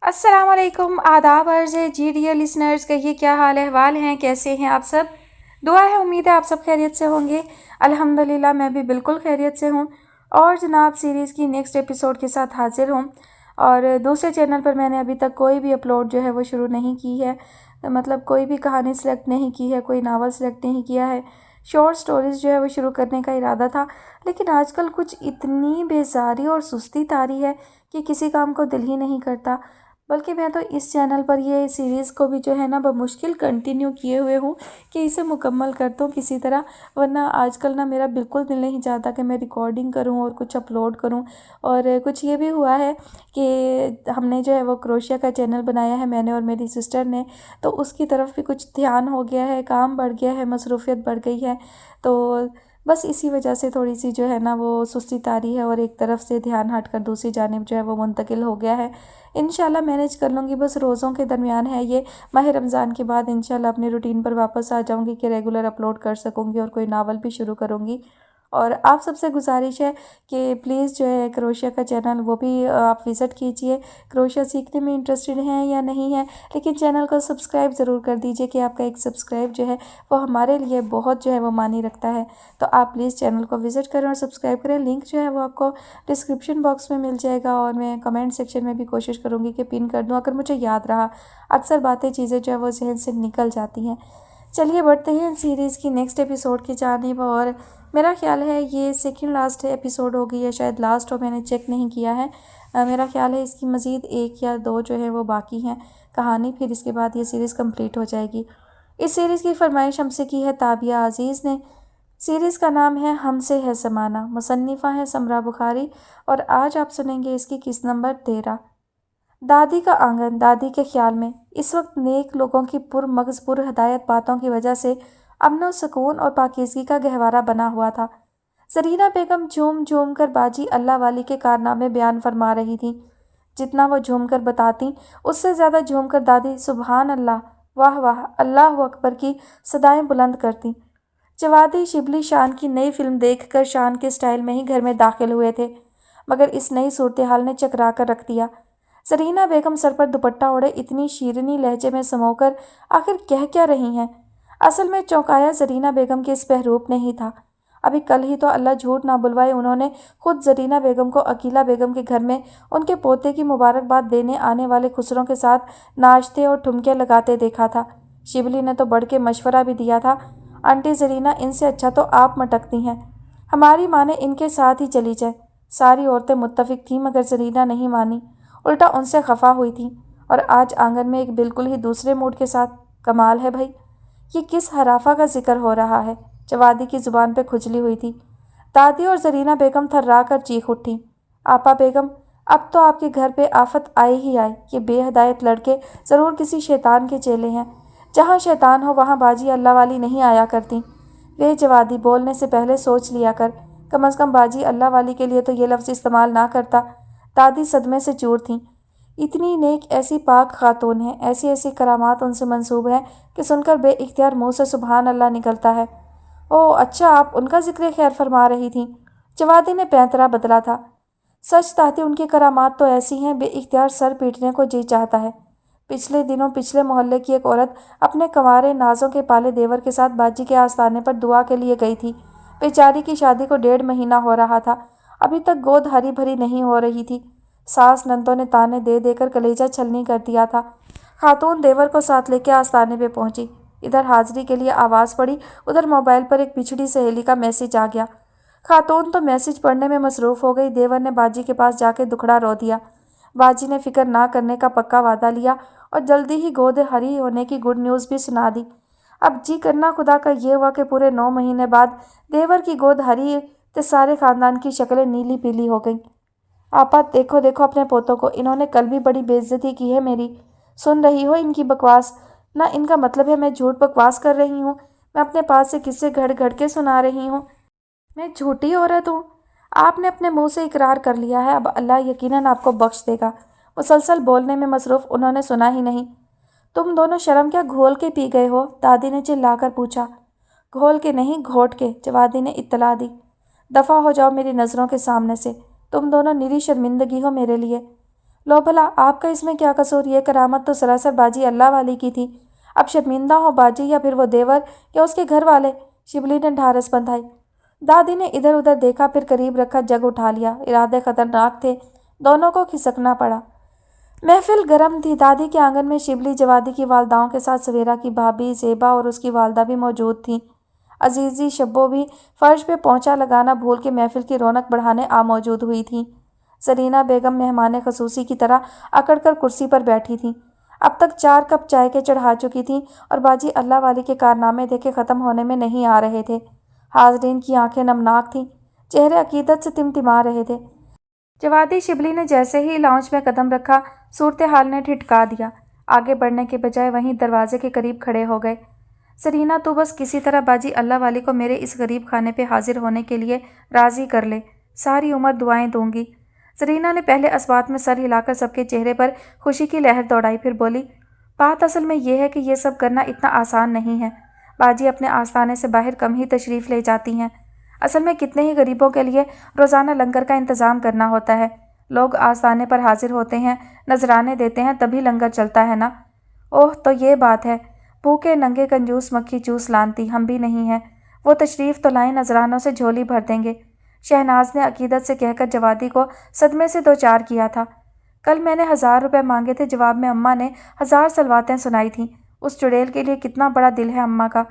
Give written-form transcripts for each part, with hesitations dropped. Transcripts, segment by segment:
السلام علیکم، آداب عرض ہے جی ڈیئر لسنرز، کہیے کیا حال احوال ہیں، کیسے ہیں آپ سب؟ دعا ہے، امید ہے آپ سب خیریت سے ہوں گے۔ الحمدللہ میں بھی بالکل خیریت سے ہوں، اور جناب سیریز کی نیکسٹ ایپیسوڈ کے ساتھ حاضر ہوں۔ اور دوسرے چینل پر میں نے ابھی تک کوئی بھی اپلوڈ جو ہے وہ شروع نہیں کی ہے، مطلب کوئی بھی کہانی سلیکٹ نہیں کی ہے، کوئی ناول سلیکٹ نہیں کیا ہے۔ شارٹ سٹوریز جو ہے وہ شروع کرنے کا ارادہ تھا، لیکن آج کل کچھ اتنی بیزاری اور سستی طاری ہے کہ کسی کام کو دل ہی نہیں کرتا، بلکہ میں تو اس چینل پر یہ سیریز کو بھی جو ہے نا بمشکل کنٹینیو کیے ہوئے ہوں کہ اسے مکمل کر دوں کسی طرح، ورنہ آج کل نا میرا بالکل دل نہیں چاہتا کہ میں ریکارڈنگ کروں اور کچھ اپلوڈ کروں۔ اور کچھ یہ بھی ہوا ہے کہ ہم نے جو ہے وہ کروشیا کا چینل بنایا ہے، میں نے اور میری سسٹر نے، تو اس کی طرف بھی کچھ دھیان ہو گیا ہے، کام بڑھ گیا ہے، مصروفیت بڑھ گئی ہے، تو بس اسی وجہ سے تھوڑی سی جو ہے نا وہ سستی طاری ہے، اور ایک طرف سے دھیان ہٹ کر دوسری جانب جو ہے وہ منتقل ہو گیا ہے۔ انشاءاللہ مینیج کر لوں گی، بس روزوں کے درمیان ہے یہ، ماہ رمضان کے بعد انشاءاللہ اپنے روٹین پر واپس آ جاؤں گی کہ ریگولر اپلوڈ کر سکوں گی اور کوئی ناول بھی شروع کروں گی۔ اور آپ سب سے گزارش ہے کہ پلیز جو ہے کروشیا کا چینل وہ بھی آپ وزٹ کیجئے۔ کروشیا سیکھنے میں انٹرسٹڈ ہیں یا نہیں ہیں، لیکن چینل کو سبسکرائب ضرور کر دیجئے کہ آپ کا ایک سبسکرائب جو ہے وہ ہمارے لیے بہت جو ہے وہ معنی رکھتا ہے۔ تو آپ پلیز چینل کو وزٹ کریں اور سبسکرائب کریں، لنک جو ہے وہ آپ کو ڈسکرپشن باکس میں مل جائے گا، اور میں کمنٹ سیکشن میں بھی کوشش کروں گی کہ پن کر دوں اگر مجھے یاد رہا، اکثر باتیں چیزیں جو ہے وہ ذہن سے نکل جاتی ہیں۔ چلیے بڑھتے ہیں سیریز کی نیکسٹ ایپیسوڈ کی جانب، اور میرا خیال ہے یہ سیکنڈ لاسٹ ایپیسوڈ ہوگی یا شاید لاسٹ ہو، میں نے چیک نہیں کیا ہے۔ میرا خیال ہے اس کی مزید 1 یا 2 جو ہے وہ باقی ہیں کہانی، پھر اس کے بعد یہ سیریز کمپلیٹ ہو جائے گی۔ اس سیریز کی فرمائش ہم سے کی ہے تابیہ عزیز نے۔ سیریز کا نام ہے ہم سے ہے زمانہ، مصنفہ ہے سمرا بخاری، اور آج آپ سنیں گے اس کی قسط نمبر 13۔ دادی کا آنگن، دادی کے خیال میں اس وقت نیک لوگوں کی مغز ہدایت باتوں کی وجہ سے امن و سکون اور پاکیزگی کا گہوارہ بنا ہوا تھا۔ زرینہ بیگم جھوم جھوم کر باجی اللہ والی کے کارنامے بیان فرما رہی تھیں۔ جتنا وہ جھوم کر بتاتی، اس سے زیادہ جھوم کر دادی سبحان اللہ، واہ واہ، اللہ اکبر کی صدائیں بلند کرتی۔ جوادی شبلی شان کی نئی فلم دیکھ کر شان کے سٹائل میں ہی گھر میں داخل ہوئے تھے، مگر اس نئی صورتحال نے چکرا کر رکھ دیا۔ زرینہ بیگم سر پر دوپٹہ اوڑھے اتنی شیرینی لہجے میں سمو کر آخر کہہ کیا رہی ہیں؟ اصل میں چونکایا زرینہ بیگم کے اس بہروپ نے ہی تھا۔ ابھی کل ہی تو اللہ جھوٹ نہ بلوائے انہوں نے خود زرینہ بیگم کو عقیلہ بیگم کے گھر میں ان کے پوتے کی مبارکباد دینے آنے والے خسروں کے ساتھ ناچتے اور ٹھمکے لگاتے دیکھا تھا۔ شبلی نے تو بڑھ کے مشورہ بھی دیا تھا، آنٹی زرینہ ان سے اچھا تو آپ مٹکتی ہیں، ہماری ماں نے ان کے ساتھ ہی چلی جائے۔ ساری عورتیں متفق تھیں مگر زرینہ نہیں مانی، الٹا ان سے خفا ہوئی تھی، اور آج آنگن میں ایک بالکل ہی دوسرے موڈ کے ساتھ۔ کمال ہے بھائی، یہ کس ہرافہ کا ذکر ہو رہا ہے؟ جوادی کی زبان پہ کھجلی ہوئی تھی۔ دادی اور زرینہ بیگم تھرا کر چیخ اٹھیں۔ آپا بیگم، اب تو آپ کے گھر پہ آفت آئے ہی آئے، یہ بے ہدایت لڑکے ضرور کسی شیطان کے چیلے ہیں۔ جہاں شیطان ہو وہاں باجی اللہ والی نہیں آیا کرتی۔ وے جوادی، بولنے سے پہلے سوچ لیا کر، کم از کم باجی اللہ والی کے لیے تو یہ لفظ استعمال نہ کرتا۔ دادی صدمے سے چور تھیں۔ اتنی نیک، ایسی پاک خاتون ہیں، ایسی ایسی کرامات ان سے منسوب ہیں کہ سن کر بے اختیار منہ سے سبحان اللہ نکلتا ہے۔ اوہ اچھا، آپ ان کا ذکر خیر فرما رہی تھیں؟ جوادی نے پینترا بدلا تھا۔ سچ دادی، ان کی کرامات تو ایسی ہیں، بے اختیار سر پیٹنے کو جی چاہتا ہے۔ پچھلے دنوں پچھلے محلے کی ایک عورت اپنے کنوارے نازوں کے پالے دیور کے ساتھ باجی کے آستانے پر دعا کے لیے گئی تھی۔ بیچاری کی شادی کو 1.5 مہینہ ہو رہا تھا، ابھی تک گود ہری بھری نہیں ہو رہی تھی۔ ساس نندوں نے تانے دے دے کر کلیجہ چھلنی کر دیا تھا۔ خاتون دیور کو ساتھ لے کے آستانے پہ پہنچی۔ ادھر حاضری کے لیے آواز پڑی، ادھر موبائل پر ایک بچھڑی سہیلی کا میسج آ گیا۔ خاتون تو میسج پڑھنے میں مصروف ہو گئی، دیور نے باجی کے پاس جا کے دکھڑا رو دیا۔ باجی نے فکر نہ کرنے کا پکا وعدہ لیا اور جلدی ہی گود ہری ہونے کی گڈ نیوز بھی سنا دی۔ اب جی کرنا خدا کا یہ ہوا کہ پورے 9 مہینے بعد دیور کی گود ہری تو سارے خاندان کی شکلیں نیلی پیلی ہو گئیں۔ آپا دیکھو دیکھو اپنے پوتوں کو، انہوں نے کل بھی بڑی بے عزتی کی ہے میری۔ سن رہی ہو ان کی بکواس؟ نہ ان کا مطلب ہے میں جھوٹ بکواس کر رہی ہوں، میں اپنے پاس سے قصے گھڑ گھڑ کے سنا رہی ہوں، میں جھوٹی عورت ہوں۔ آپ نے اپنے منہ سے اقرار کر لیا ہے، اب اللہ یقیناً آپ کو بخش دے گا۔ مسلسل بولنے میں مصروف انہوں نے سنا ہی نہیں۔ تم دونوں شرم کیا گھول کے پی گئے ہو؟ دادی نے چلا کر پوچھا۔ گھول کے نہیں، گھوٹ کے، جوادی نے اطلاع دی۔ دفع ہو جاؤ میری نظروں کے سامنے سے، تم دونوں نری شرمندگی ہو میرے لیے۔ लो भला, आपका इसमें क्या कसूर? ये करामत तो सरासर बाजी अल्लाह वाली की थी। अब शर्मिंदा हो बाजी या फिर वो देवर या उसके घर वाले। शिबली ने ढारस बंधाई। दादी ने इधर उधर देखा, फिर करीब रखा जग उठा लिया। इरादे खतरनाक थे, दोनों को खिसकना पड़ा। महफिल गर्म थी। दादी के आंगन में शिबली जवादी की वालदाओं के साथ सवेरा की भाभी ज़ेबा और उसकी वालदा भी मौजूद थीं। अजीज़ी शब्बो भी फर्श पे पोंछा लगाना भूल के महफिल की रौनक बढ़ाने आ मौजूद हुई थी। जरीना बेगम मेहमान खसूसी की तरह अकड़ कर कुर्सी पर बैठी थी। अब तक 4 कप चाय के चढ़ा चुकी थी और बाजी अल्लाह वाली के कारनामे देखे ख़त्म होने में नहीं आ रहे थे। हाज़रीन की आंखें नमनाक थीं, चेहरे अकीदत से तिमतिमा रहे थे। जवादी शिबली ने जैसे ही लाउंज में कदम रखा, सूरत हाल ने ठिठका दिया। आगे बढ़ने के बजाय वहीं दरवाजे के करीब खड़े हो गए। सरीना, तू बस किसी तरह बाजी अल्लाह वाली को मेरे इस गरीब खाने पे हाजिर होने के लिए राज़ी कर ले, सारी उम्र दुआएं दूंगी। सरीना ने पहले अस्बात में सर हिलाकर सबके चेहरे पर खुशी की लहर दौड़ाई, फिर बोली, बात असल में यह है कि ये सब करना इतना आसान नहीं है। बाजी अपने आस्थाने से बाहर कम ही तशरीफ़ ले जाती हैं। असल में कितने ही गरीबों के लिए रोज़ाना लंगर का इंतज़ाम करना होता है। लोग आस्थाने पर हाजिर होते हैं, नजराने देते हैं, तभी लंगर चलता है ना। ओह, तो ये बात है। भूखे नंगे कंजूस मक्खी चूस लानती हम भी नहीं हैं। वो तशरीफ़ तो लाएं, नजरानों से झोली भर देंगे। शहनाज ने अकीदत से कहकर जवादी को सदमे से दो चार किया था। कल मैंने 1000 रुपये मांगे थे, जवाब में अम्मा ने 1000 सलवातें सुनाई थीं। उस चुड़ैल के लिए कितना बड़ा दिल है अम्मा का।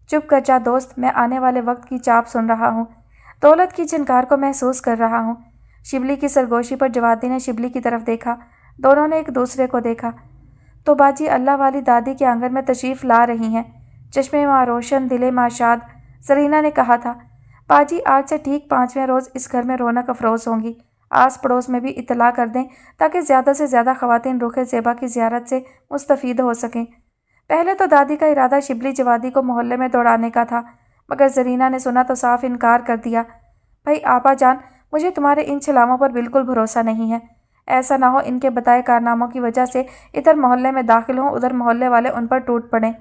चुप कर जा दोस्त, मैं आने वाले वक्त की चाप सुन रहा हूँ, दौलत की झनकार को महसूस कर रहा हूँ। शिबली की सरगोशी पर जवादी ने शिबली की तरफ देखा। दोनों ने एक दूसरे को देखा। तो बाजी अल्लाह वाली दादी के आंगन में तशरीफ़ ला रही हैं। चश्मे माँ रोशन, दिले माँ शाद। सरीना ने कहा था, बाजी आज से ठीक 5वें रोज़ इस घर में रौनक अफरोज़ होंगी। आस पड़ोस में भी इतला कर दें ताकि ज़्यादा से ज़्यादा ख़वातीन रुखे ज़ेबा की ज़ियारत से मुस्तफ़ीद हो सकें। पहले तो दादी का इरादा शिबली जवादी को मोहल्ले में दौड़ाने का था, मगर जरीना ने सुना तो साफ इनकार कर दिया। भाई आपा जान, मुझे तुम्हारे इन छलावों पर बिल्कुल भरोसा नहीं है। ऐसा ना हो इनके बताए कारनामों की वजह से इधर मोहल्ले में दाखिल हों, उधर मोहल्ले वाले उन पर टूट पड़ें।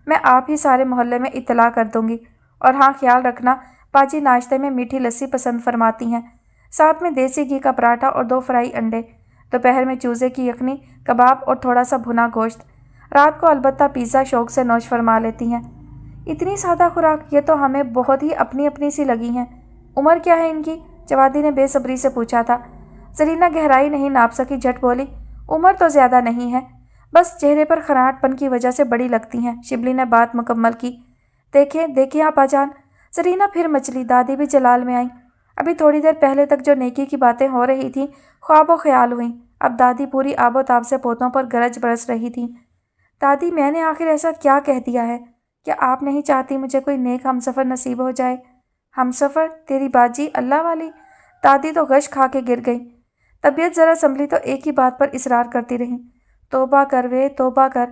मैं आप ही सारे मोहल्ले में इत्तला कर दूंगी। और हाँ, ख्याल रखना, बाजी नाश्ते में मीठी लस्सी पसंद फरमाती हैं, साथ में देसी घी का पराठा और 2 फ्राई अंडे। दोपहर में चूज़े की यखनी, कबाब और थोड़ा सा भुना गोश्त। रात को अलबत्ता पिज़्ज़ा शौक से नौश फरमा लेती हैं। इतनी सादा खुराक, ये तो हमें बहुत ही अपनी अपनी सी लगी हैं। उम्र क्या है इनकी? जवादी ने बेसब्री से पूछा था। जरीना गहराई नहीं नाप सकी, झट बोली, उम्र तो ज़्यादा नहीं है, बस चेहरे पर खराटपन की वजह से बड़ी लगती हैं। शिबली ने बात मुकम्मल की। देखिए देखिए आपाजान, जरीना फिर मचली। दादी भी जलाल में आई। अभी थोड़ी देर पहले तक जो नेकी की बातें हो रही थीं, ख्वाबो ख्याल हुई। अब दादी पूरी आबोताब से पोतों पर गरज बरस रही थी। दादी, मैंने आखिर ऐसा क्या कह दिया है? क्या आप नहीं चाहती मुझे कोई नेक हमसफ़र नसीब हो जाए? हमसफ़र? तेरी बाजी अल्लाह वाली? दादी तो गश खा के गिर गई। तबीयत ज़रा संभली तो एक ही बात पर इसरार करती रही, तौबा कर वे, तौबा कर।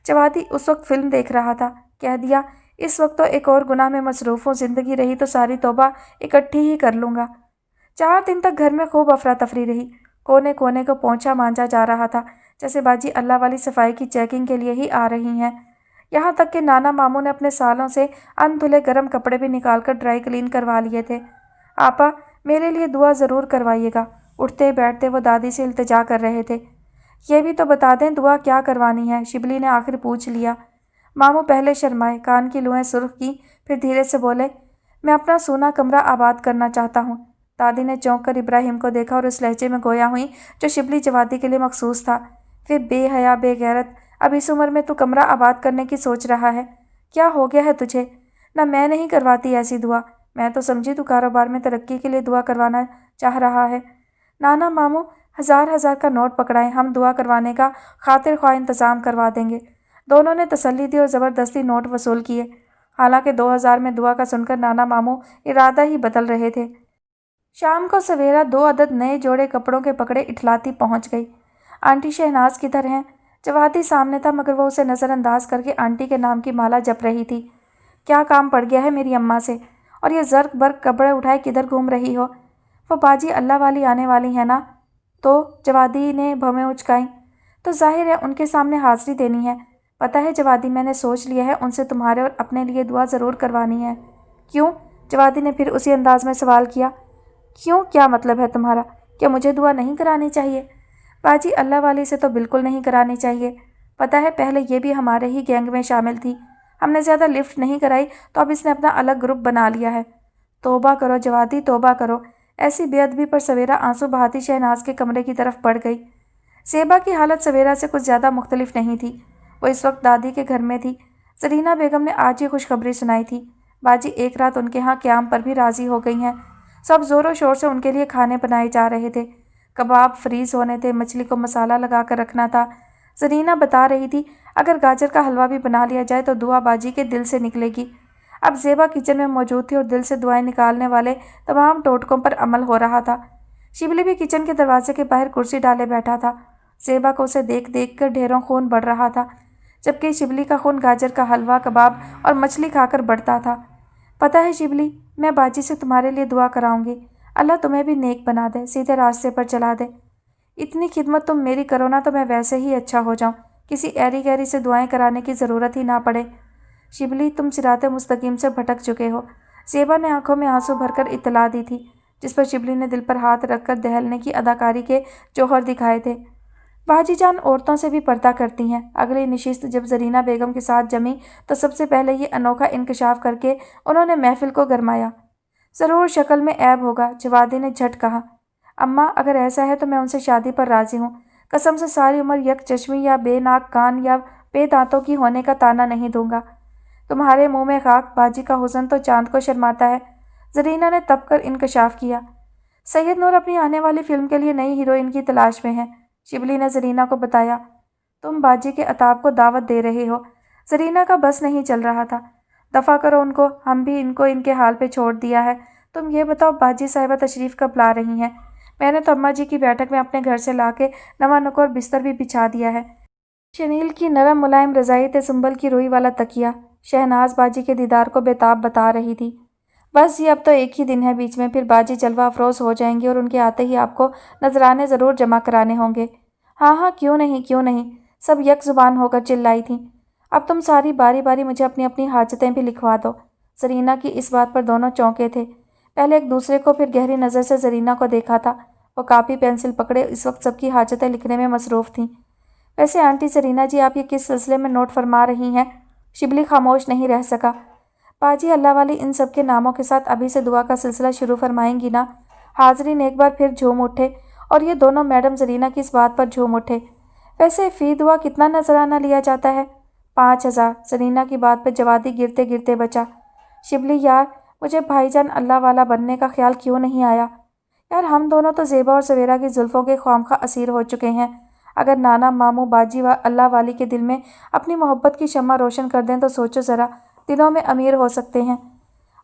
जवादी उस वक्त फ़िल्म देख रहा था। कह दिया, इस वक्त तो एक और गुनाह में मसरूफ़ हूँ, ज़िंदगी रही तो सारी तौबा इकट्ठी ही कर लूँगा। 4 दिन तक घर में खूब अफरा तफरी रही। कोने कोने को पोंछा मांजा जा रहा था, जैसे बाजी अल्लाह वाली सफाई की चेकिंग के लिए ही आ रही हैं। यहाँ तक कि नाना मामू ने अपने सालों से अनधुले गर्म कपड़े भी निकालकर ड्राई क्लीन करवा लिए थे। आपा, मेरे लिए दुआ ज़रूर करवाइएगा। उठते बैठते वो दादी से इल्तिजा कर रहे थे। ये भी तो बता दें दुआ क्या करवानी है? शिबली ने आखिर पूछ लिया। मामू पहले शर्माए, कान की लुएं सुर्ख की, फिर धीरे से बोले, मैं अपना सूना कमरा आबाद करना चाहता हूँ। दादी ने चौंक कर इब्राहिम को देखा और उस लहजे में गोया हुई जो शिबली जवादी के लिए मखसूस था। फिर बेहया बेगैरत, अब इस उम्र में तू कमरा आबाद करने की सोच रहा है? क्या हो गया है तुझे? ना मैं नहीं करवाती ऐसी दुआ। मैं तो समझी तू कारोबार में तरक्की के लिए दुआ करवाना चाह रहा है। नाना मामू, 1000 का नोट पकड़ाएं, हम दुआ करवाने का खातिर ख्वाह इंतज़ाम करवा देंगे। दोनों ने तसल्ली दी और ज़बरदस्ती नोट वसूल किए। हालांकि 2000 में दुआ का सुनकर नाना मामू इरादा ही बदल रहे थे। शाम को सवेरा 2 अदद नए जोड़े कपड़ों के पकड़े इठलाती पहुंच गई। आंटी शहनाज किधर हैं? जवादी सामने था, मगर वो उसे नज़रअंदाज करके आंटी के नाम की माला जप रही थी। क्या काम पड़ गया है मेरी अम्मा से? और ये ज़र्क बर्क कपड़े उठाए किधर घूम रही हो? वो बाजी अल्लाह वाली आने वाली है ना? तो जवादी ने भवें उचकाई। तो जाहिर है उनके सामने हाज़िरी देनी है। पता है जवादी, मैंने सोच लिया है उनसे तुम्हारे और अपने लिए दुआ ज़रूर करवानी है। क्यों? जवादी ने फिर उसी अंदाज में सवाल किया। क्यों? क्या मतलब है तुम्हारा? क्या मुझे दुआ नहीं करानी चाहिए? बाजी अल्लाह वाली से तो बिल्कुल नहीं करानी चाहिए। पता है पहले ये भी हमारे ही गैंग में शामिल थी। हमने ज़्यादा लिफ्ट नहीं कराई तो अब इसने अपना अलग ग्रुप बना लिया है। तौबा करो जवादी, तौबा करो। ऐसी बेअदबी पर सवेरा आंसू बहाती शहनाज के कमरे की तरफ बढ़ गई। सेबा की हालत सवेरा से कुछ ज़्यादा मुख्तलिफ नहीं थी। वो इस वक्त दादी के घर में थी। जरीना बेगम ने आज ही खुशखबरी सुनाई थी। बाजी एक रात उनके यहाँ क़याम पर भी राज़ी हो गई हैं। सब ज़ोरों शोर से उनके लिए खाने बनाए जा रहे थे। कबाब फ्रीज़ होने थे, मछली को मसाला लगा कर रखना था। जरीना बता रही थी अगर गाजर का हलवा भी बना लिया जाए तो दुआ बाजी के दिल से निकलेगी। अब ज़ेबा किचन में मौजूद थी और दिल से दुआएं निकालने वाले तमाम टोटकों पर अमल हो रहा था। शिबली भी किचन के दरवाजे के बाहर कुर्सी डाले बैठा था। ज़ेबा को उसे देख देख कर ढेरों खून बढ़ रहा था, जबकि शिबली का खून गाजर का हलवा, कबाब और मछली खाकर बढ़ता था। पता है शिबली, मैं बाजी से तुम्हारे लिए दुआ कराऊंगी। अल्लाह तुम्हें भी नेक बना दे, सीधे रास्ते पर चला दे। इतनी खिदमत तुम मेरी करो ना तो मैं वैसे ही अच्छा हो जाऊं, किसी ऐरी गैरी से दुआएं कराने की ज़रूरत ही ना पड़े। शिबली, तुम सिराते मुस्तकीम से भटक चुके हो। ज़ेबा ने आंखों में आंसू भरकर इतला दी थी, जिस पर शिबली ने दिल पर हाथ रखकर दहलने की अदाकारी के जौहर दिखाए थे। बाजी जान औरतों से भी पर्दा करती हैं। अगली नशिस्त जब जरीना बेगम के साथ जमी तो सबसे पहले ये अनोखा इंकशाफ करके उन्होंने महफिल को गरमाया। ज़रूर शक्ल में ऐब होगा, जवादी ने झट कहा। अम्मा, अगर ऐसा है तो मैं उनसे शादी पर राज़ी हूँ। कसम से सारी उम्र यक चश्मी या बेनाक कान या बेदांतों की होने का ताना नहीं दूंगा। तुम्हारे मुंह में खाक, बाजी का हुस्न तो चांद को शर्माता है। जरीना ने तब कर इंकशाफ किया। सैयद नूर अपनी आने वाली फिल्म के लिए नई हीरोइन की तलाश में है। शिबली ने जरीना को बताया। तुम बाजी के अताब को दावत दे रहे हो। जरीना का बस नहीं चल रहा था। दफ़ा करो उनको, हम भी इनको इनके हाल पे छोड़ दिया है। तुम ये बताओ बाजी साहिबा तशरीफ़ कब ला रही हैं? मैंने तो अम्मा जी की बैठक में अपने घर से ला के नवा नुकोर बिस्तर भी बिछा दिया है। शनील की नरम मुलायम रज़ाई थे, संभल की रुई वाला तकिया। शहनाज बाजी के दीदार को बेताब बता रही थी। बस ये अब तो एक ही दिन है बीच में, फिर बाजी जलवा अफरोज़ हो जाएंगे और उनके आते ही आपको नजराने ज़रूर जमा कराने होंगे। हाँ हाँ, क्यों नहीं क्यों नहीं, सब यक ज़ुबान होकर चिल्लाई थीं। अब तुम सारी बारी बारी मुझे अपनी अपनी हाजतें भी लिखवा दो। जरीना की इस बात पर दोनों चौंके थे। पहले एक दूसरे को, फिर गहरी नज़र से जरीना को देखा था। वो कापी पेंसिल पकड़े इस वक्त सबकी हाजतें लिखने में मसरूफ़ थीं। वैसे आंटी जरीना जी, आप ये किस सिलसिले में नोट फरमा रही हैं? शिबली खामोश नहीं रह सका। बाजी अल्लाह वाली इन सब के नामों के साथ अभी से दुआ का सिलसिला शुरू फरमाएंगी ना? हाजरीन एक बार फिर झूम उठे और ये दोनों मैडम जरीना की इस बात पर झूम उठे। वैसे फ़ी दुआ कितना नजराना लिया जाता है? 5000। जरीना की बात पर जवादी गिरते गिरते बचा। शिबली, यार मुझे भाईजान अल्लाह वाला बनने का ख्याल क्यों नहीं आया? यार हम दोनों तो ज़ेबा और सवेरा की जुल्फ़ों के ख्वामखा असीर हो चुके हैं। अगर नाना मामू बाजी व अल्लाह वाली के दिल में अपनी मोहब्बत की शम्मा रोशन कर दें तो सोचो ज़रा, दिनों में अमीर हो सकते हैं।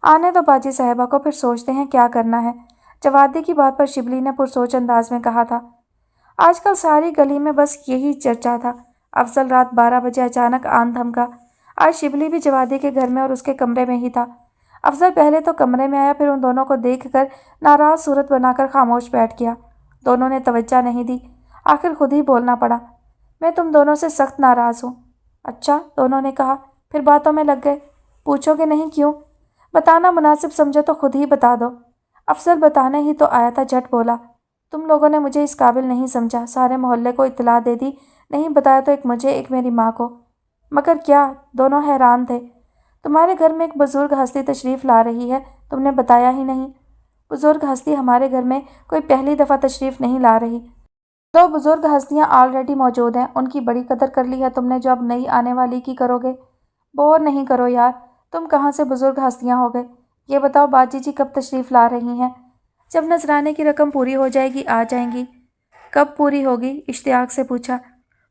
आने दो बाजी साहिबा को, फिर सोचते हैं क्या करना है। जवादी की बात पर शिबली ने पुरसोच अंदाज में कहा था। आजकल सारी गली में बस यही चर्चा था। अफजल रात 12 बजे अचानक आन धमका। आज शिबली भी जवादी के घर में और उसके कमरे में ही था। अफजल पहले तो कमरे में आया, फिर उन दोनों को देखकर नाराज़ सूरत बनाकर खामोश बैठ गया। दोनों ने तवज्जो नहीं दी। आखिर खुद ही बोलना पड़ा। मैं तुम दोनों से सख्त नाराज़ हूँ। अच्छा, दोनों ने कहा। फिर बातों में लग गए। पूछोगे नहीं क्यों? बताना मुनासिब समझो तो खुद ही बता दो। अफजल बताने ही तो आया था, झट बोला। तुम लोगों ने मुझे इस काबिल नहीं समझा, सारे मोहल्ले को इत्तला दे दी, नहीं बताया तो एक मुझे एक मेरी माँ को। मगर क्या? दोनों हैरान थे। तुम्हारे घर में एक बुज़ुर्ग हस्ती तशरीफ़ ला रही है, तुमने बताया ही नहीं। बुज़ुर्ग हस्ती हमारे घर में कोई पहली दफ़ा तशरीफ़ नहीं ला रही। 2 बुज़ुर्ग हस्तियाँ ऑलरेडी मौजूद हैं, उनकी बड़ी कदर कर ली है तुमने, जो अब नई आने वाली की करोगे। बोर नहीं करो यार, तुम कहाँ से बुज़ुर्ग हस्तियाँ हो गए? ये बताओ बाजी जी कब तशरीफ़ ला रही हैं? जब नजराने की रकम पूरी हो जाएगी आ जाएंगी। कब पूरी होगी? इश्तियाक से पूछा।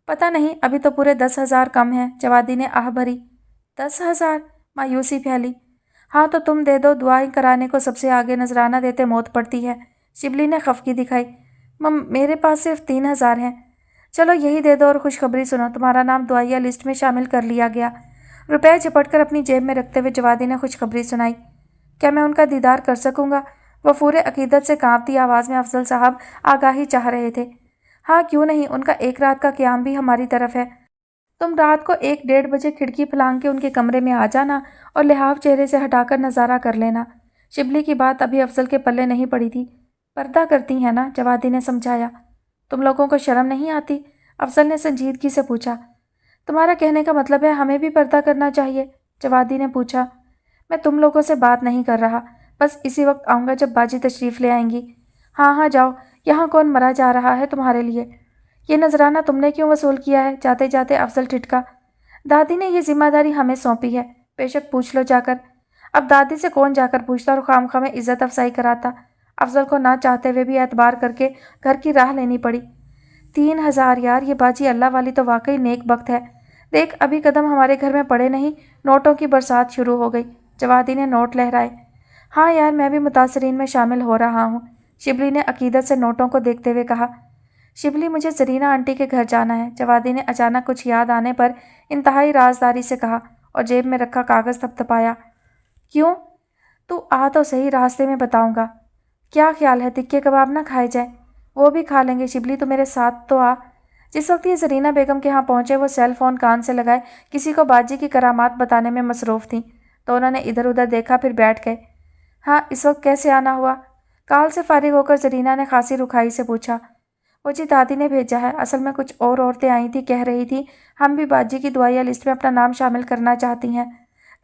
पता नहीं, अभी तो पूरे 10,000 कम हैं। जवादी ने आह भरी। 10,000? मायूसी फैली। हाँ तो तुम दे दो, दुआएं कराने को सबसे आगे, नजराना देते मौत पड़ती है। शिबली ने खफकी दिखाई। मेरे पास सिर्फ 3,000 हैं। चलो यही दे दो और खुशखबरी सुनो, तुम्हारा नाम दुआया लिस्ट में शामिल कर लिया गया। रुपए झपटकर अपनी जेब में रखते हुए जवादी ने खुशखबरी सुनाई। क्या मैं उनका दीदार कर सकूंगा? वफूर अकीदत से कांपती आवाज़ में अफजल साहब आगाही चाह रहे थे। हाँ क्यों नहीं, उनका एक रात का क़याम भी हमारी तरफ है। तुम रात को 1-1:30 बजे खिड़की फलांग के उनके कमरे में आ जाना और लिहाफ चेहरे से हटाकर नज़ारा कर लेना। शिबली की बात अभी अफजल के पल्ले नहीं पड़ी थी। पर्दा करती हैं ना, जवादी ने समझाया। तुम लोगों को शर्म नहीं आती? अफजल ने संजीदगी से पूछा। तुम्हारा कहने का मतलब है हमें भी पर्दा करना चाहिए? जवादी ने पूछा। मैं तुम लोगों से बात नहीं कर रहा, बस इसी वक्त आऊँगा जब बाजी तशरीफ़ ले आएंगी। हाँ हाँ जाओ, यहाँ कौन मरा जा रहा है तुम्हारे लिए? ये नजराना तुमने क्यों वसूल किया है? जाते जाते अफजल ठिठका। दादी ने ये जिम्मेदारी हमें सौंपी है, बेशक पूछ लो जाकर। अब दादी से कौन जाकर पूछता और खामखा में इज्जत अफसाई कराता। अफजल को ना चाहते हुए भी एतबार करके घर की राह लेनी पड़ी। 3,000 यार, ये बाजी अल्लाह वाली तो वाकई नेक बख्त है। देख, अभी कदम हमारे घर में पड़े नहीं, नोटों की बरसात शुरू हो गई। जवादी ने नोट लहराए। हाँ यार, मैं भी मुतासरीन में शामिल हो रहा हूँ, शिबली ने अकीदत से नोटों को देखते हुए कहा। शिबली, मुझे जरीना आंटी के घर जाना है, जवादी ने अचानक कुछ याद आने पर इंतहाई राजदारी से कहा और जेब में रखा कागज़ थपथपाया। क्यों? तू आ तो सही, रास्ते में बताऊंगा। क्या ख्याल है तिक्के कबाब ना खाए जाए? वो भी खा लेंगे शिबली, तो मेरे साथ तो आ। जिस वक्त ये जरीना बेगम के यहाँ पहुँचे वो सेल फ़ोन कान से लगाए किसी को बाजी की करामात बताने में मसरूफ़ थीं, तो उन्होंने इधर उधर देखा, फिर बैठ गए। हाँ, इस वक्त कैसे आना हुआ? काल से फारिग होकर जरीना ने खासी रुखाई से पूछा। वो जी दादी ने भेजा है, असल में कुछ और औरतें आई थी, कह रही थी हम भी बाजी की दुआया लिस्ट में अपना नाम शामिल करना चाहती हैं।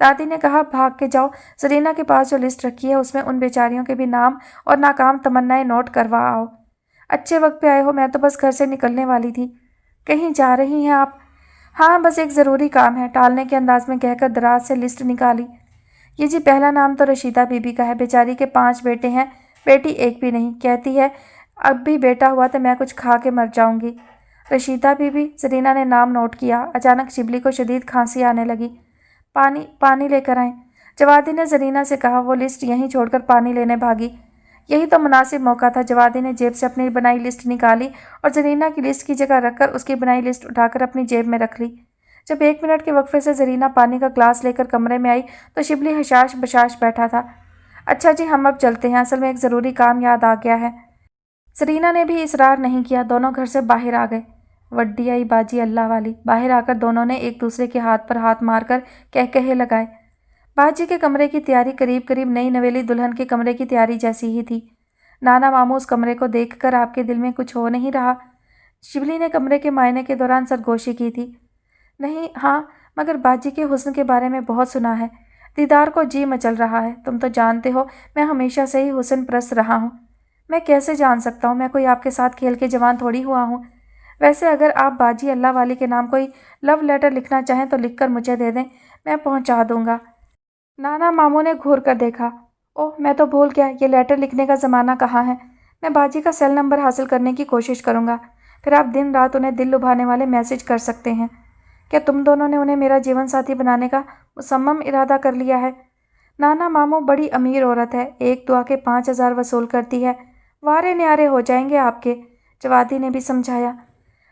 दादी ने कहा भाग के जाओ, जरीना के पास जो लिस्ट रखी है उसमें उन बेचारियों के भी नाम और नाकाम तमन्नाएं नोट करवा आओ। अच्छे वक्त पे आए हो, मैं तो बस घर से निकलने वाली थी। कहीं जा रही हैं आप? हाँ, बस एक ज़रूरी काम है, टालने के अंदाज में कहकर दराज से लिस्ट निकाली। ये जी पहला नाम तो रशीदा बीबी का है, बेचारी के 5 बेटे हैं, बेटी एक भी नहीं। कहती है अब भी बेटा हुआ तो मैं कुछ खा के मर जाऊंगी। रशीदा बीबी, जरीना ने नाम नोट किया। अचानक शिबली को शदीद खांसी आने लगी। पानी लेकर आएं, जवादी ने जरीना से कहा। वो लिस्ट यहीं छोड़कर पानी लेने भागी। यही तो मुनासिब मौका था। जवादी ने जेब से अपनी बनाई लिस्ट निकाली और जरीना की लिस्ट की जगह रखकर उसकी बनाई लिस्ट उठाकर अपनी जेब में रख ली। जब 1 मिनट के वक्फे से जरीना पानी का ग्लास लेकर कमरे में आई तो शिबली हशाश बशाश बैठा था। अच्छा जी, हम अब चलते हैं, असल में एक ज़रूरी काम याद आ गया है। जरीना ने भी इसरार नहीं किया, दोनों घर से बाहर आ गए। वड्डी आई बाजी अल्लाह वाली। बाहर आकर दोनों ने एक दूसरे के हाथ पर हाथ मारकर कहकहे लगाए। बाजी के कमरे की तैयारी करीब करीब नई नवेली दुल्हन के कमरे की तैयारी जैसी ही थी। नाना मामू उस कमरे को देखकर आपके दिल में कुछ हो नहीं रहा? शिबली ने कमरे के मायने के दौरान सरगोशी की थी। नहीं, हाँ, मगर बाजी के हुस्न के बारे में बहुत सुना है, दीदार को जी मचल रहा है। तुम तो जानते हो मैं हमेशा से ही हुस्न परस्त रहा हूँ। मैं कैसे जान सकता हूँ? मैं कोई आपके साथ खेल के जवान थोड़ी हुआ हूँ। वैसे अगर आप बाजी अल्लाह वाली के नाम कोई लव लेटर लिखना चाहें तो लिखकर मुझे दे दें, मैं पहुँचा दूँगा। नाना मामू ने घूर कर देखा। ओह, मैं तो भूल गया, ये लेटर लिखने का ज़माना कहाँ है। मैं बाजी का सेल नंबर हासिल करने की कोशिश करूँगा, फिर आप दिन रात उन्हें दिल लुभाने वाले मैसेज कर सकते हैं। क्या तुम दोनों ने उन्हें मेरा जीवन साथी बनाने का मुसम्मम इरादा कर लिया है? नाना मामू बड़ी अमीर औरत है, एक दुआ के 5,000 वसूल करती है, वारे न्यारे हो जाएंगे आपके। जवादी ने भी समझाया।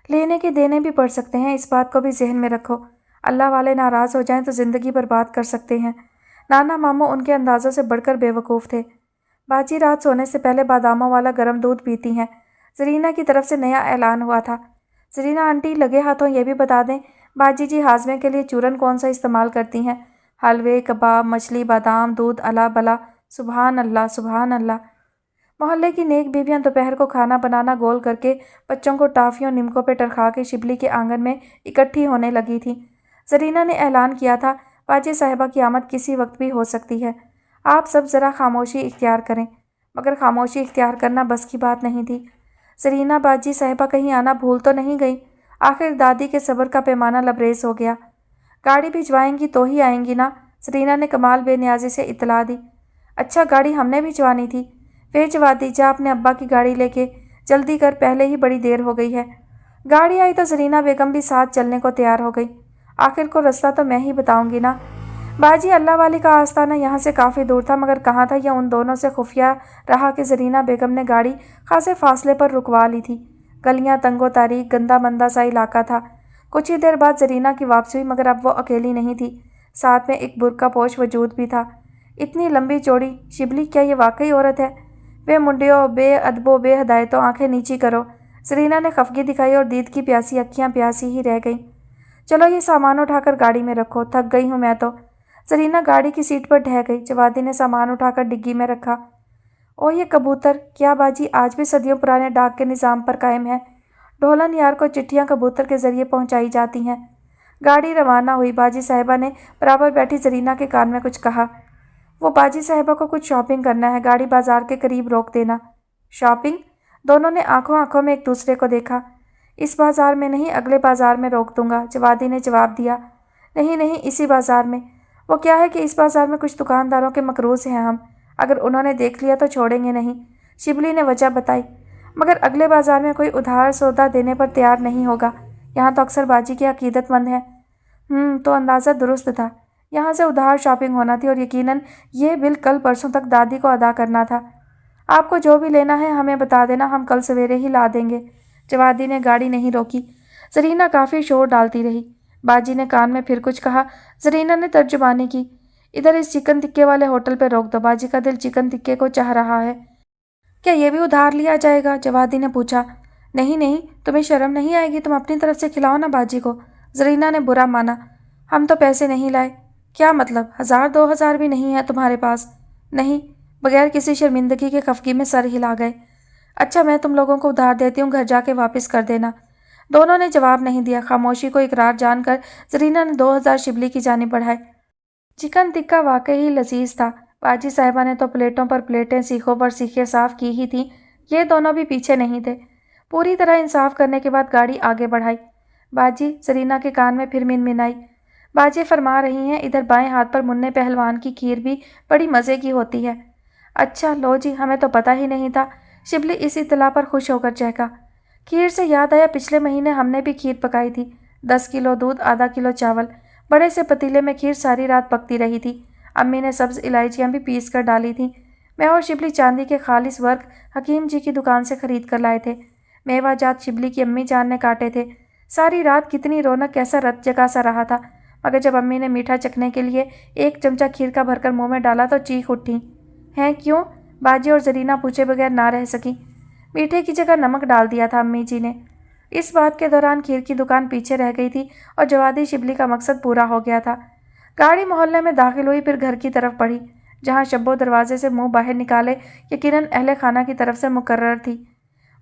लेने के देने भी पड़ सकते हैं, इस बात को भी जहन में रखो। अल्लाह वाले नाराज़ हो जाएं तो ज़िंदगी बर्बाद कर सकते हैं। नाना मामू उनके अंदाज़ों से बढ़कर बेवकूफ़ थे। बाजी रात सोने से पहले बादामों वाला गर्म दूध पीती हैं। जरीना की तरफ से नया ऐलान हुआ था। जरीना आंटी, लगे हाथों ये भी बता दें, बाजी जी हाजमे के लिए चूरन कौन सा इस्तेमाल करती हैं? हलवे, कबाब, मछली, बादाम, दूध, अला बला। सुबहान अल्लाह, सुबहान अल्लाह। मोहल्ले की नेक बीवियां दोपहर को खाना बनाना गोल करके बच्चों को टाफियों निमकों पे टरखा के शिबली के आंगन में इकट्ठी होने लगी थी। जरीना ने ऐलान किया था बाजी साहिबा की आमद किसी वक्त भी हो सकती है, आप सब ज़रा खामोशी इख्तियार करें। मगर खामोशी इख्तियार करना बस की बात नहीं थी। जरीना बाजी साहिबा कहीं आना भूल तो नहीं गई? आखिर दादी के सब्र का पैमाना लबरेज हो गया। गाड़ी भिजवाएंगी तो ही आएंगी ना? जरीना ने कमाल बेनियाजी से इतला दी। अच्छा, गाड़ी हमने भिजवानी थी? फिर जवा दी, जा अपने अब्बा की गाड़ी लेके जल्दी कर, पहले ही बड़ी देर हो गई है। गाड़ी आई तो जरीना बेगम भी साथ चलने को तैयार हो गई। आखिर को रास्ता तो मैं ही बताऊंगी ना। बाजी अल्लाह वाली का आस्ताना यहाँ से काफ़ी दूर था, मगर कहाँ था यह उन दोनों से खुफिया रहा कि जरीना बेगम ने गाड़ी खासे फासले पर रुकवा ली थी। गलियाँ तंगो तारीख, गंदा मंदा सा इलाका था। कुछ ही देर बाद जरीना की वापसी हुई, मगर अब वो अकेली नहीं थी, साथ में एक बुर्का पोश वजूद भी था। इतनी लंबी चौड़ी शिबली, क्या ये वाकई औरत है? वे मुंडियों, बे अदबो, बे हदायतों, आंखें नीची करो। जरीना ने खफगी दिखाई और दीद की प्यासी अक्खियाँ प्यासी ही रह गईं। चलो ये सामान उठाकर गाड़ी में रखो, थक गई हूँ मैं तो। जरीना गाड़ी की सीट पर ढह गई। जवादी ने सामान उठाकर डिग्गी में रखा। ओ ये कबूतर, क्या बाजी आज भी सदियों पुराने डाक के निज़ाम पर कायम है? ढोलन यार को चिट्ठियाँ कबूतर के जरिए पहुँचाई जाती हैं। गाड़ी रवाना हुई। बाजी साहिबा ने बराबर बैठी जरीना के कान में कुछ कहा। वो बाजी साहिबा को कुछ शॉपिंग करना है, गाड़ी बाजार के करीब रोक देना। शॉपिंग? दोनों ने आंखों आंखों में एक दूसरे को देखा। इस बाजार में नहीं, अगले बाजार में रोक दूंगा, जवादी ने जवाब दिया। नहीं नहीं, इसी बाजार में। वो क्या है कि इस बाजार में कुछ दुकानदारों के मकरूज हैं हम, अगर उन्होंने देख लिया तो छोड़ेंगे नहीं, शिबली ने वजह बताई। मगर अगले बाजार में कोई उधार सौदा देने पर तैयार नहीं होगा, यहाँ तो अक्सर बाजी के अकीदतमंद हैं। तो अंदाज़ा दुरुस्त था। यहाँ से उधार शॉपिंग होना थी और यकीनन ये बिल कल परसों तक दादी को अदा करना था। आपको जो भी लेना है हमें बता देना, हम कल सवेरे ही ला देंगे। जवादी ने गाड़ी नहीं रोकी। जरीना काफ़ी शोर डालती रही। बाजी ने कान में फिर कुछ कहा। जरीना ने तर्जुमानी की। इधर इस चिकन टिक्के वाले होटल पर रोक दो, बाजी का दिल चिकन टिक्के को चाह रहा है। क्या ये भी उधार लिया जाएगा? जवादी ने पूछा। नहीं नहीं, तुम्हें शर्म नहीं आएगी? तुम अपनी तरफ से खिलाओ ना बाजी को। जरीना ने बुरा माना। हम तो पैसे नहीं लाए। क्या मतलब? 1000-2000 भी नहीं है तुम्हारे पास? नहीं। बगैर किसी शर्मिंदगी के खफगी में सर हिला गए। अच्छा, मैं तुम लोगों को उधार देती हूँ, घर जाके वापस कर देना। दोनों ने जवाब नहीं दिया। खामोशी को इकरार जानकर जरीना ने 2000 शिबली की जानिब बढ़ाए। चिकन टिक्का वाकई ही लजीज था। बाजी साहिबा ने तो प्लेटों पर प्लेटें, सीखों पर सीखें साफ की ही थी। ये दोनों भी पीछे नहीं थे। पूरी तरह इंसाफ करने के बाद गाड़ी आगे बढ़ाई। बाजी, जरीना के कान में फिर मिनमिनाई। बाजी फरमा रही हैं, इधर बाएं हाथ पर मुन्ने पहलवान की खीर भी बड़ी मज़े की होती है। अच्छा लो जी, हमें तो पता ही नहीं था। शिबली इस इत्तला पर खुश होकर चहका। खीर से याद आया, पिछले महीने हमने भी खीर पकाई थी। 10 किलो दूध, आधा किलो चावल, बड़े से पतीले में खीर सारी रात पकती रही थी। अम्मी ने सब्ज़ इलायचियाँ भी पीस कर डाली थीं। मैं और शिबली चांदी के खालिस वर्क हकीम जी की दुकान से खरीद कर लाए थे। मेवा जात शिबली की अम्मी जान ने काटे थे। सारी रात कितनी रौनक, कैसा रत जगा सा रहा था। मगर जब अम्मी ने मीठा चखने के लिए 1 चमचा खीर का भरकर मुँह में डाला तो चीख उठी। हैं क्यों? बाजी और जरीना पूछे बगैर ना रह सकी। मीठे की जगह नमक डाल दिया था अम्मी जी ने। इस बात के दौरान खीर की दुकान पीछे रह गई थी और जवादी शिबली का मकसद पूरा हो गया था। गाड़ी मोहल्ले में दाखिल हुई, फिर घर की तरफ बढ़ी, जहाँ शब्बो दरवाजे से मुंह बाहर निकाले यकीनन अहले खाना की तरफ से मुकर्रर थी।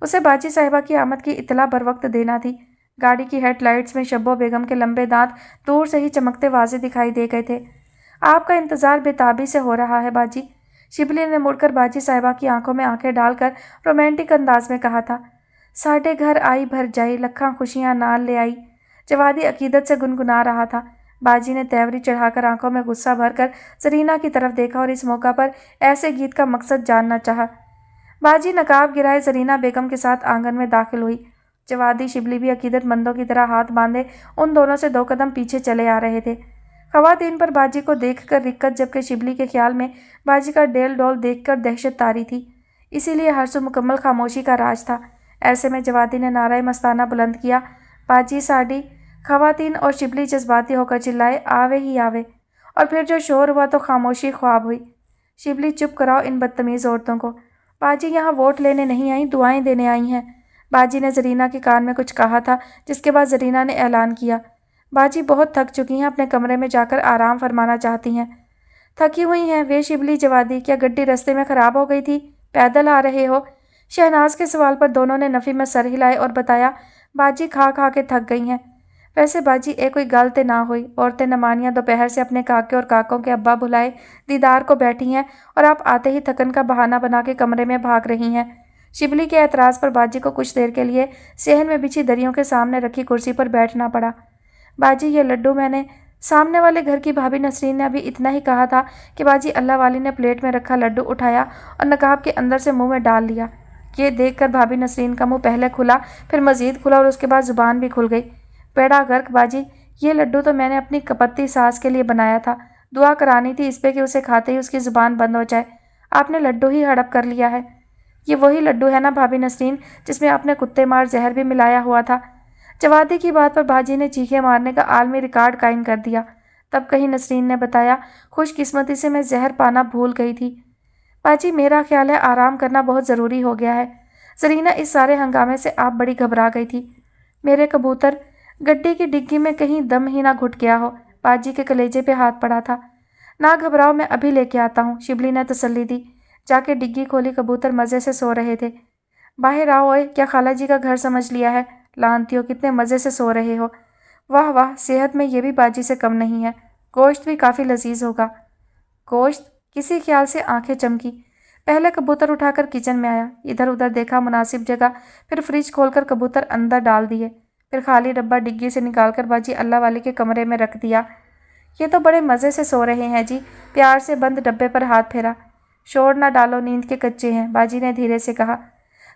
उसे बाजी साहिबा की आमद की इतला बर वक्त देना थी। गाड़ी की हेडलाइट्स में शब्बो बेगम के लंबे दांत दूर से ही चमकते वाजे दिखाई दे गए थे। आपका इंतज़ार बेताबी से हो रहा है बाजी, शिबली ने मुड़कर बाजी साहिबा की आंखों में आंखें डालकर रोमांटिक अंदाज में कहा था। साढ़े घर आई भर जाई, लखा खुशियाँ नाल ले आई, जवादी अकीदत से गुनगुना रहा था। बाजी ने तेवरी चढ़ाकर आंखों में गुस्सा भरकर जरीना की तरफ देखा और इस मौका पर ऐसे गीत का मकसद जानना चाहा। बाजी नकाब गिराए जरीना बेगम के साथ आंगन में दाखिल हुई। जवादी शिबली भी अकीदतमंदों की तरह हाथ बांधे उन दोनों से 2 कदम पीछे चले आ रहे थे। खवातीन पर बाजी को देखकर रिक्कत, जबकि शिबली के ख्याल में बाजी का डेल डोल देखकर दहशत तारी थी। इसीलिए हर सू मुकम्मल खामोशी का राज था। ऐसे में जवादी ने नाराए मस्ताना बुलंद किया। बाजी साड़ी। खवातीन और शिबली जज्बाती होकर चिल्लाए, आवे ही आवे। और फिर जो शोर हुआ तो खामोशी ख्वाब हुई। शिबली, चुप कराओ इन बदतमीज़ औरतों को। बाजी यहाँ वोट लेने नहीं आई, दुआएं देने आई हैं। बाजी ने जरीना के कान में कुछ कहा था, जिसके बाद जरीना ने ऐलान किया। बाजी बहुत थक चुकी हैं, अपने कमरे में जाकर आराम फरमाना चाहती हैं। थकी हुई हैं वे? शिबली, जवादी, क्या गड्डी रास्ते में ख़राब हो गई थी? पैदल आ रहे हो? शहनाज के सवाल पर दोनों ने नफ़ी में सर हिलाए और बताया, बाजी खा खा के थक गई हैं। वैसे बाजी कोई गल ते ना हुई। औरतें नमानियाँ दोपहर से अपने काके और काकों के अब्बा बुलाए दीदार को बैठी हैं और आप आते ही थकन का बहाना बना के कमरे में भाग रही हैं। शिबली के एतराज़ पर बाजी को कुछ देर के लिए सेहन में बिछी दरियों के सामने रखी कुर्सी पर बैठना पड़ा। बाजी, ये लड्डू मैंने। सामने वाले घर की भाभी नसरीन ने अभी इतना ही कहा था कि बाजी अल्लाह वाली ने प्लेट में रखा लड्डू उठाया और नकाब के अंदर से मुंह में डाल लिया। ये देखकर भाभी नसरीन का मुंह पहले खुला, फिर मज़ीद खुला और उसके बाद ज़ुबान भी खुल गई। बेड़ा गर्क बाजी, ये लड्डू तो मैंने अपनी कपत्ती सास के लिए बनाया था। दुआ करानी थी इस पे कि उसे खाते ही उसकी ज़ुबान बंद हो जाए। आपने लड्डू ही हड़प कर लिया है। ये वही लड्डू है ना भाभी नसरीन, जिसमें आपने कुत्ते मार जहर भी मिलाया हुआ था? जवादी की बात पर बाजी ने चीखें मारने का आलमी रिकॉर्ड कायम कर दिया। तब कहीं नसरीन ने बताया, खुशकिस्मती से मैं जहर पाना भूल गई थी। बाजी, मेरा ख्याल है आराम करना बहुत ज़रूरी हो गया है। जरीना, इस सारे हंगामे से आप बड़ी घबरा गई थी। मेरे कबूतर, गड्डी की डिग्गी में कहीं दम ही ना घुट गया हो। बाजी के कलेजे पे हाथ पड़ा था। ना घबराओ, मैं अभी लेके आता हूँ, शिबली ने तसल्ली दी। जाके डिग्गी खोली। कबूतर मज़े से सो रहे थे। बाहर आओ ओए, क्या खाला जी का घर समझ लिया है? लॉन्तियों, कितने मज़े से सो रहे हो। वाह वाह, सेहत में ये भी बाजी से कम नहीं है। गोश्त भी काफ़ी लजीज होगा। गोश्त? किसी ख्याल से आंखें चमकी। पहले कबूतर उठाकर किचन में आया, इधर उधर देखा मुनासिब जगह, फिर फ्रिज खोलकर कबूतर अंदर डाल दिए, फिर खाली डब्बा डिग्गी से निकालकर बाजी अल्लाह वाले के कमरे में रख दिया। ये तो बड़े मज़े से सो रहे हैं जी। प्यार से बंद डब्बे पर हाथ फेरा। शोर ना डालो, नींद के कच्चे हैं, बाजी ने धीरे से कहा।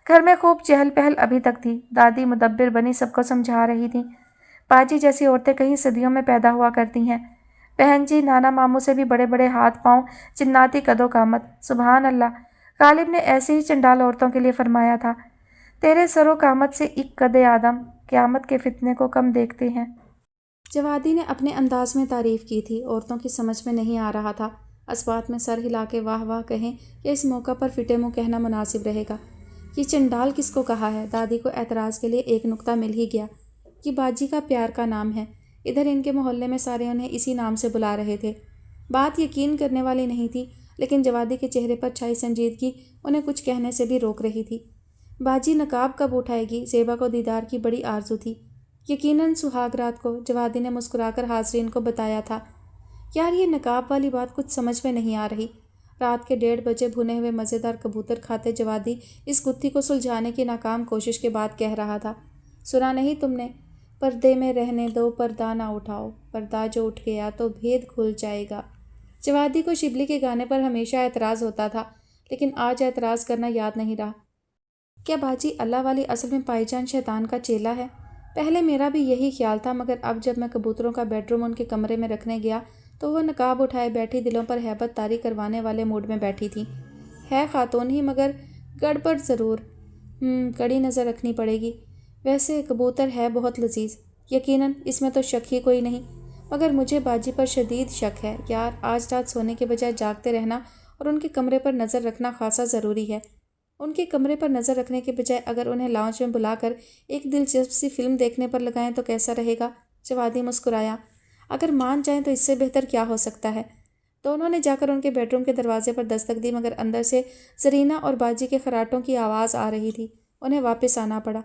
घर में खूब चहल पहल अभी तक थी। दादी मुदब्बिर बनी सबको समझा रही थी। बाजी जैसी औरतें कहीं सदियों में पैदा हुआ करती हैं। बहन जी, नाना मामू से भी बड़े बड़े हाथ पांव, जिन्नाती कदो कामत। सुबहान अल्लाह, गालिब ने ऐसी ही चंडाल औरतों के लिए फरमाया था। तेरे सरो कामत से एक कदे आदम, क़यामत के फितने को कम देखते हैं। जवादी ने अपने अंदाज में तारीफ़ की थी। औरतों की समझ में नहीं आ रहा था अस्बात में सर हिला के वाह वाह कहें या इस मौका पर फिटे मुँह कहना मुनासिब रहेगा। ये चंडाल किसको कहा है? दादी को एतराज़ के लिए एक नुक्ता मिल ही गया। ये बाजी का प्यार का नाम है। इधर इनके मोहल्ले में सारे उन्हें इसी नाम से बुला रहे थे। बात यकीन करने वाली नहीं थी, लेकिन जवादी के चेहरे पर छाई संजीदगी उन्हें कुछ कहने से भी रोक रही थी। बाजी नकाब कब उठाएगी? ज़ेबा को दीदार की बड़ी आरजू थी। यकीनन सुहाग रात को, जवादी ने मुस्कुराकर हाज़रीन को बताया था। यार, ये नकाब वाली बात कुछ समझ में नहीं आ रही। रात के 1:30 बजे भुने हुए मज़ेदार कबूतर खाते जवादी इस गुत्थी को सुलझाने की नाकाम कोशिश के बाद कह रहा था। सुना नहीं तुमने? पर्दे में रहने दो, पर्दा ना उठाओ, पर्दा जो उठ गया तो भेद खुल जाएगा। जवादी को शिबली के गाने पर हमेशा एतराज़ होता था, लेकिन आज एतराज़ करना याद नहीं रहा। क्या बाजी अल्लाह वाली असल में पाईजान शैतान का चेला है? पहले मेरा भी यही ख्याल था, मगर अब जब मैं कबूतरों का बेडरूम उनके कमरे में रखने गया तो वह नकाब उठाए बैठी दिलों पर हैबत तारी करवाने वाले मूड में बैठी थी। है खातून ही, मगर गड़बड़ ज़रूर। कड़ी नज़र रखनी पड़ेगी। वैसे कबूतर है बहुत लजीज, यकीनन, इसमें तो शक ही कोई नहीं, मगर मुझे बाजी पर शदीद शक है। यार, आज रात सोने के बजाय जागते रहना और उनके कमरे पर नज़र रखना खासा ज़रूरी है। उनके कमरे पर नज़र रखने के बजाय अगर उन्हें लाउंज में बुलाकर एक दिलचस्प सी फिल्म देखने पर लगाएं तो कैसा रहेगा? जवादी मुस्कुराया। अगर मान जाएं तो इससे बेहतर क्या हो सकता है? दोनों ने जाकर उनके बेडरूम के दरवाजे पर दस्तक दी, मगर अंदर से जरीना और बाजी के खराटों की आवाज़ आ रही थी। उन्हें वापस आना पड़ा।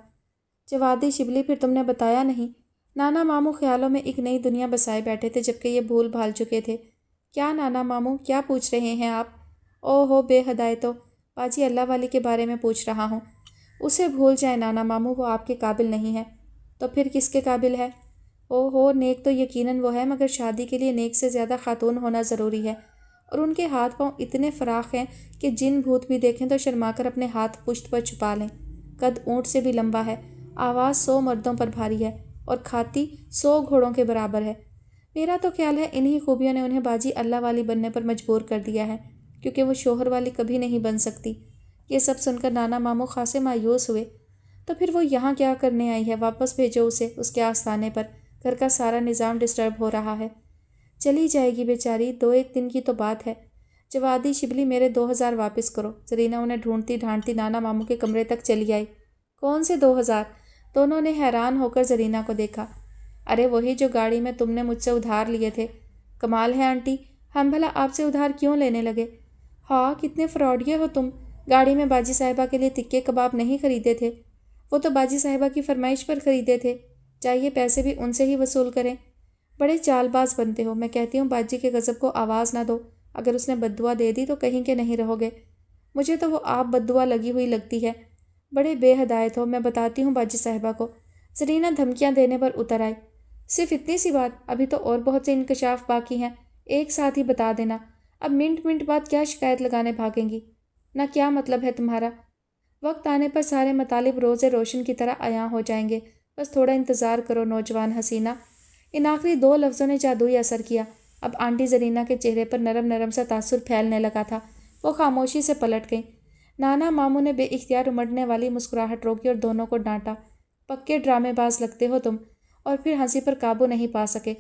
जवादी, शिबली, फिर तुमने बताया नहीं? नाना मामू ख्यालों में एक नई दुनिया बसाए बैठे थे, जबकि ये भूल भाल चुके थे। क्या नाना मामू, क्या पूछ रहे हैं आप? ओहो बेहदाए, तो बाजी अल्लाह वाली के बारे में पूछ रहा हूँ। उसे भूल जाए नाना मामू, वो आपके काबिल नहीं है। तो फिर किसके काबिल है? ओहो, नेक तो यकीनन वो है, मगर शादी के लिए नेक से ज़्यादा खातून होना ज़रूरी है। और उनके हाथ पांव इतने फ़राख हैं कि जिन भूत भी देखें तो शर्माकर अपने हाथ पुश्त पर छुपा लें। कद ऊँट से भी लंबा है, आवाज़ 100 मर्दों पर भारी है और खाती 100 घोड़ों के बराबर है। मेरा तो ख्याल है इन्हीं खूबियों ने उन्हें बाजी अल्लाह वाली बनने पर मजबूर कर दिया है, क्योंकि वो शोहर वाली कभी नहीं बन सकती। ये सब सुनकर नाना मामू खासे मायूस हुए। तो फिर वो यहाँ क्या करने आई है? वापस भेजो उसे उसके आस्थाने पर। घर का सारा निज़ाम डिस्टर्ब हो रहा है। चली जाएगी बेचारी, 2-1 दिन की तो बात है। जवादी, शिबली, मेरे 2000 वापस करो। जरीना उन्हें ढूंढती ढांढती नाना मामू के कमरे तक चली आई। कौन से 2000? दोनों ने हैरान होकर जरीना को देखा। अरे वही जो गाड़ी में तुमने मुझसे उधार लिए थे। कमाल है आंटी, हम भला आपसे उधार क्यों लेने लगे? हाँ, कितने फ्रॉडिये हो तुम। गाड़ी में बाजी साहिबा के लिए तिक्के कबाब नहीं खरीदे थे? वो तो बाजी साहिबा की फरमाइश पर खरीदे थे। चाहिए पैसे भी उनसे ही वसूल करें। बड़े चालबाज बनते हो। मैं कहती हूँ बाजी के गज़ब को आवाज़ ना दो। अगर उसने बद्दुआ दे दी तो कहीं के नहीं रहोगे। मुझे तो वो आप बद्दुआ लगी हुई लगती है। बड़े बेहदायत हो। मैं बताती हूँ बाजी साहिबा को। जरीना धमकियाँ देने पर उतर आई। सिर्फ इतनी सी बात? अभी तो और बहुत से इंकशाफ बाकी हैं, एक साथ ही बता देना। अब मिनट मिनट बाद क्या शिकायत लगाने भागेंगी? ना क्या मतलब है तुम्हारा? वक्त आने पर सारे मतालिब रोज़े रोशन की तरह अयां हो जाएंगे। बस थोड़ा इंतज़ार करो नौजवान हसीना। इन आखिरी 2 लफ्ज़ों ने जादुई असर किया। अब आंटी जरीना के चेहरे पर नरम नरम सा तासुर फैलने लगा था। वो खामोशी से पलट गई। नाना मामू ने बेइख्तियार उमड़ने वाली मुस्कुराहट रोकी और दोनों को डांटा। पक्के ड्रामेबाज लगते हो तुम। और फिर हंसी पर काबू नहीं पा सके।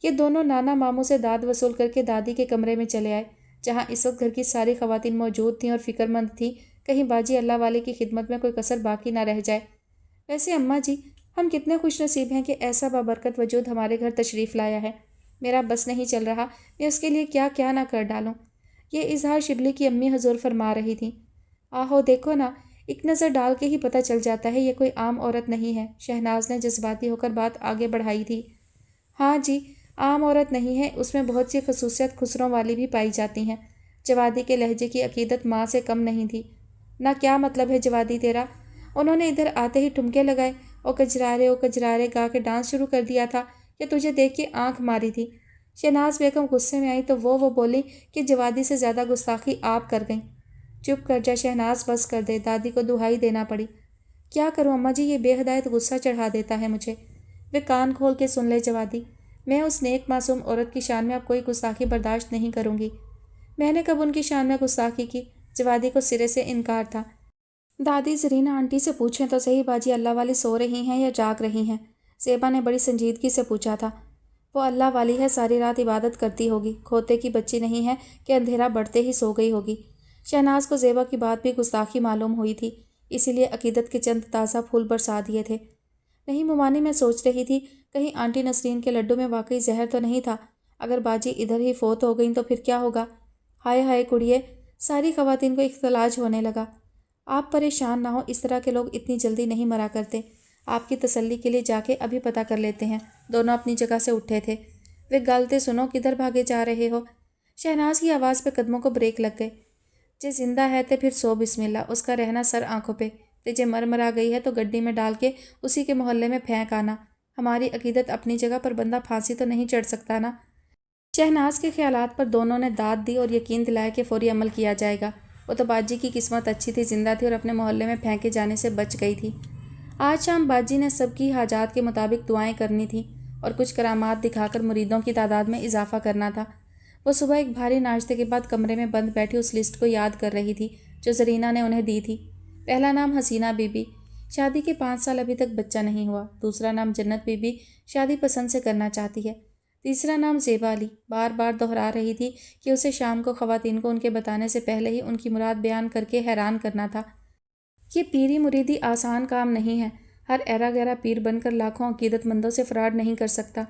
ये दोनों नाना मामू से दाद वसूल करके दादी के कमरे में चले आए, जहाँ इस वक्त घर की सारी खवातीन मौजूद थीं और फिक्रमंद थीं, कहीं बाजी अल्लाह वाले की खिदमत में कोई कसर बाकी ना रह जाए। वैसे अम्मा जी, हम कितने खुश नसीब हैं कि ऐसा बाबरकत वजूद हमारे घर तशरीफ़ लाया है। मेरा बस नहीं चल रहा मैं उसके लिए क्या क्या ना कर डालूँ। ये इजहार शिबली की अम्मी हजूर फरमा रही थी। आहो देखो ना, ایک نظر ڈال کے ہی پتہ چل جاتا ہے یہ کوئی عام عورت نہیں ہے۔ شہناز نے جذباتی ہو کر بات آگے بڑھائی تھی۔ ہاں جی، عام عورت نہیں ہے، اس میں بہت سی خصوصیت خسروں والی بھی پائی جاتی ہیں۔ جوادی کے لہجے کی عقیدت ماں سے کم نہیں تھی۔ نہ کیا مطلب ہے جوادی تیرا؟ انہوں نے ادھر آتے ہی ٹھمکے لگائے۔ او کجرارے گا کے ڈانس شروع کر دیا تھا کہ تجھے دیکھ کے آنکھ ماری تھی۔ شہناز بیگم غصے میں آئی تو وہ بولی کہ جوادی سے زیادہ گستاخی آپ کر گئیں۔ چپ کر جا شہناز، بس کر دے، دادی کو دہائی دینا پڑی۔ کیا کروں اماں جی، یہ بے ہدایت غصہ چڑھا دیتا ہے مجھے۔ وہ کان کھول کے سن لے جوادی، میں اس نیک معصوم عورت کی شان میں اب کوئی گستاخی برداشت نہیں کروں گی۔ میں نے کب ان کی شان میں گستاخی کی؟ جوادی کو سرے سے انکار تھا۔ دادی زرینہ آنٹی سے پوچھیں تو صحیح باجی، اللہ والی سو رہی ہیں یا جاگ رہی ہیں؟ زیبا نے بڑی سنجیدگی سے پوچھا تھا۔ وہ اللہ والی ہے، ساری رات عبادت کرتی ہوگی، کھوتے کی بچی نہیں ہے کہ اندھیرا بڑھتے ہی سو گئی ہوگی۔ شہناز کو زیبا کی بات بھی گستاخی معلوم ہوئی تھی، اسی لیے عقیدت کے چند تازہ پھول برسا دیے تھے۔ نہیں ممانی، میں سوچ رہی تھی کہیں آنٹی نسرین کے لڈو میں واقعی زہر تو نہیں تھا۔ اگر باجی ادھر ہی فوت ہو گئیں تو پھر کیا ہوگا؟ ہائے ہائے کڑیے، ساری خواتین کو اختلاج ہونے لگا۔ آپ پریشان نہ ہو، اس طرح کے لوگ اتنی جلدی نہیں مرا کرتے۔ آپ کی تسلی کے لیے جا کے ابھی پتہ کر لیتے ہیں۔ دونوں اپنی جگہ سے اٹھے تھے۔ وہ گالتے سنو، کدھر بھاگے جا رہے ہو؟ شہناز کی آواز پہ قدموں کو بریک لگ گئے۔ جے زندہ ہے تے پھر سو بسم اللہ، اس کا رہنا سر آنکھوں پہ، تے جے مرا گئی ہے تو گڈی میں ڈال کے اسی کے محلے میں پھینک آنا۔ ہماری عقیدت اپنی جگہ پر، بندہ پھانسی تو نہیں چڑھ سکتا نا۔ شہناز کے خیالات پر دونوں نے داد دی اور یقین دلایا کہ فوری عمل کیا جائے گا۔ وہ تو باجی کی قسمت اچھی تھی، زندہ تھی اور اپنے محلے میں پھینکے جانے سے بچ گئی تھی۔ آج شام باجی نے سب کی حاجات کے مطابق دعائیں کرنی تھیں اور کچھ کرامات دکھا کر مریدوں کی تعداد میں اضافہ کرنا تھا۔ وہ صبح ایک بھاری ناشتے کے بعد کمرے میں بند بیٹھی اس لسٹ کو یاد کر رہی تھی جو زرینہ نے انہیں دی تھی۔ پہلا نام حسینہ بی بی، شادی کے 5 سال ابھی تک بچہ نہیں ہوا۔ دوسرا نام جنت بی بی، شادی پسند سے کرنا چاہتی ہے۔ تیسرا نام زیبا علی، بار بار دہرا رہی تھی کہ اسے شام کو خواتین کو ان کے بتانے سے پہلے ہی ان کی مراد بیان کر کے حیران کرنا تھا۔ یہ پیری مریدی آسان کام نہیں ہے، ہر ایرا گیرا پیر بن کر لاکھوں عقیدت مندوں سے فراڈ نہیں کر سکتا۔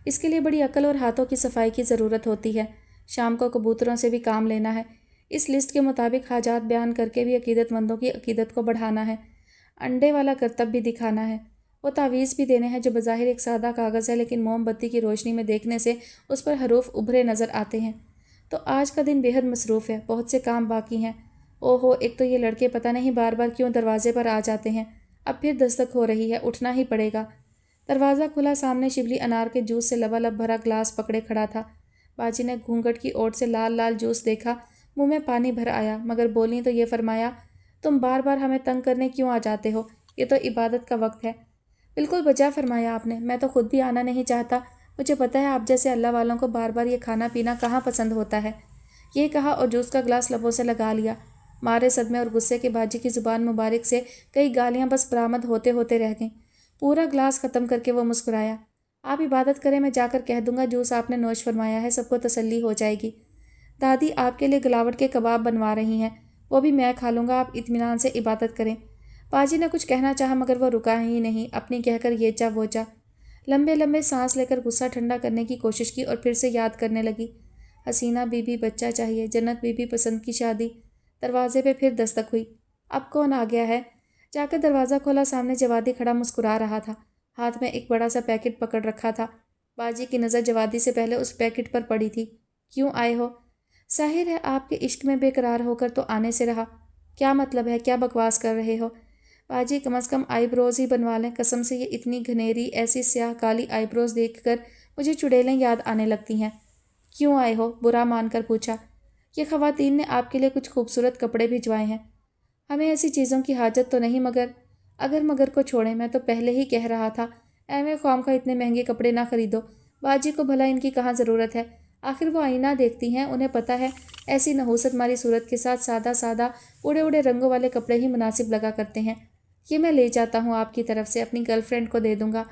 اس کے لیے بڑی عقل اور ہاتھوں کی صفائی کی ضرورت ہوتی ہے۔ شام کو کبوتروں سے بھی کام لینا ہے، اس لسٹ کے مطابق حاجات بیان کر کے بھی عقیدت مندوں کی عقیدت کو بڑھانا ہے، انڈے والا کرتب بھی دکھانا ہے، وہ تعویذ بھی دینے ہیں جو بظاہر ایک سادہ کاغذ ہے لیکن موم بتی کی روشنی میں دیکھنے سے اس پر حروف ابھرے نظر آتے ہیں۔ تو آج کا دن بے حد مصروف ہے، بہت سے کام باقی ہیں۔ اوہو، ایک تو یہ لڑکے پتہ نہیں بار بار کیوں دروازے پر آ جاتے ہیں۔ اب پھر دستک ہو رہی ہے، اٹھنا ہی پڑے گا۔ دروازہ کھلا، سامنے شبلی انار کے جوس سے لبالب بھرا گلاس پکڑے کھڑا تھا۔ باجی نے گھونگھٹ کی اوٹ سے لال لال جوس دیکھا، منہ میں پانی بھر آیا، مگر بولیں تو یہ فرمایا، تم بار بار ہمیں تنگ کرنے کیوں آ جاتے ہو؟ یہ تو عبادت کا وقت ہے۔ بالکل بجا فرمایا آپ نے، میں تو خود بھی آنا نہیں چاہتا، مجھے پتہ ہے آپ جیسے اللہ والوں کو بار بار یہ کھانا پینا کہاں پسند ہوتا ہے۔ یہ کہا اور جوس کا گلاس لبوں سے لگا لیا۔ مارے صدمے اور غصے کے باجی کی زبان مبارک سے کئی گالیاں بس برآمد ہوتے ہوتے رہ گئیں۔ پورا گلاس ختم کر کے وہ مسکرایا۔ آپ عبادت کریں، میں جا کر کہہ دوں گا جوس آپ نے نوش فرمایا ہے، سب کو تسلی ہو جائے گی۔ دادی آپ کے لیے گلاوٹ کے کباب بنوا رہی ہیں، وہ بھی میں کھا لوں گا، آپ اطمینان سے عبادت کریں۔ باجی نے کچھ کہنا چاہا مگر وہ رکا ہی نہیں، اپنی کہہ کر یہ چا وہ چا۔ لمبے لمبے سانس لے کر غصہ ٹھنڈا کرنے کی کوشش کی اور پھر سے یاد کرنے لگی۔ حسینہ بی بی بچہ چاہیے، جنت بی بی پسند کی شادی۔ دروازے پہ پھر دستک ہوئی۔ اب کون آ گیا ہے؟ جا کر دروازہ کھولا، سامنے جوادی کھڑا مسکرا رہا تھا، ہاتھ میں ایک بڑا سا پیکٹ پکڑ رکھا تھا۔ باجی کی نظر جوادی سے پہلے اس پیکٹ پر پڑی تھی۔ کیوں آئے ہو؟ ظاہر ہے آپ کے عشق میں بے قرار ہو کر تو آنے سے رہا۔ کیا مطلب ہے، کیا بکواس کر رہے ہو؟ باجی کم از کم آئی بروز ہی بنوا لیں، قسم سے یہ اتنی گھنیری ایسی سیاہ کالی آئی بروز دیکھ کر مجھے چڑیلیں یاد آنے لگتی ہیں۔ کیوں آئے ہو؟ برا مان کر پوچھا۔ یہ خواتین نے آپ کے لیے کچھ خوبصورت کپڑے بھجوائے ہیں۔ ہمیں ایسی چیزوں کی حاجت تو نہیں، مگر کو چھوڑیں، میں تو پہلے ہی کہہ رہا تھا، ایویں خواہ اتنے مہنگے کپڑے نہ خریدو۔ باجی کو بھلا ان کی کہاں ضرورت ہے؟ آخر وہ آئینہ دیکھتی ہیں، انہیں پتہ ہے ایسی نحوست ماری صورت کے ساتھ سادہ سادہ اڑے اڑے رنگوں والے کپڑے ہی مناسب لگا کرتے ہیں۔ یہ میں لے جاتا ہوں آپ کی طرف سے، اپنی گرل فرینڈ کو دے دوں گا۔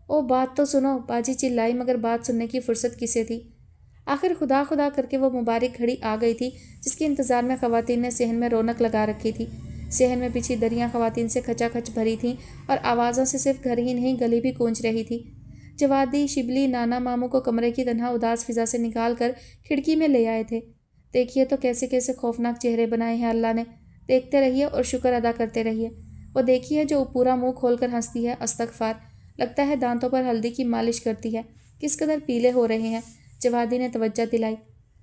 او بات تو سنو، باجی چلائی مگر بات سننے کی فرصت کسے تھی؟ آخر خدا خدا کر کے وہ مبارک گھڑی آ گئی تھی جس کے انتظار میں خواتین نے صحن میں رونق لگا رکھی تھی۔ صحن میں بچھی دریاں خواتین سے کھچا کھچ بھری تھیں اور آوازوں سے صرف گھر ہی نہیں گلی بھی گونج رہی تھی۔ جوادی، شبلی، نانا ماموں کو کمرے کی تنہا اداس فضا سے نکال کر کھڑکی میں لے آئے تھے۔ دیکھیے تو کیسے کیسے خوفناک چہرے بنائے ہیں اللہ نے، देखते रहिए और शुक्र अदा करते रहिए। वो देखिए जो पूरा मुंह खोलकर हंसती है, अस्तगफार, लगता है दांतों पर हल्दी की मालिश करती है, किस कदर पीले हो रहे हैं। जवादी ने तवज्जो दिलाई।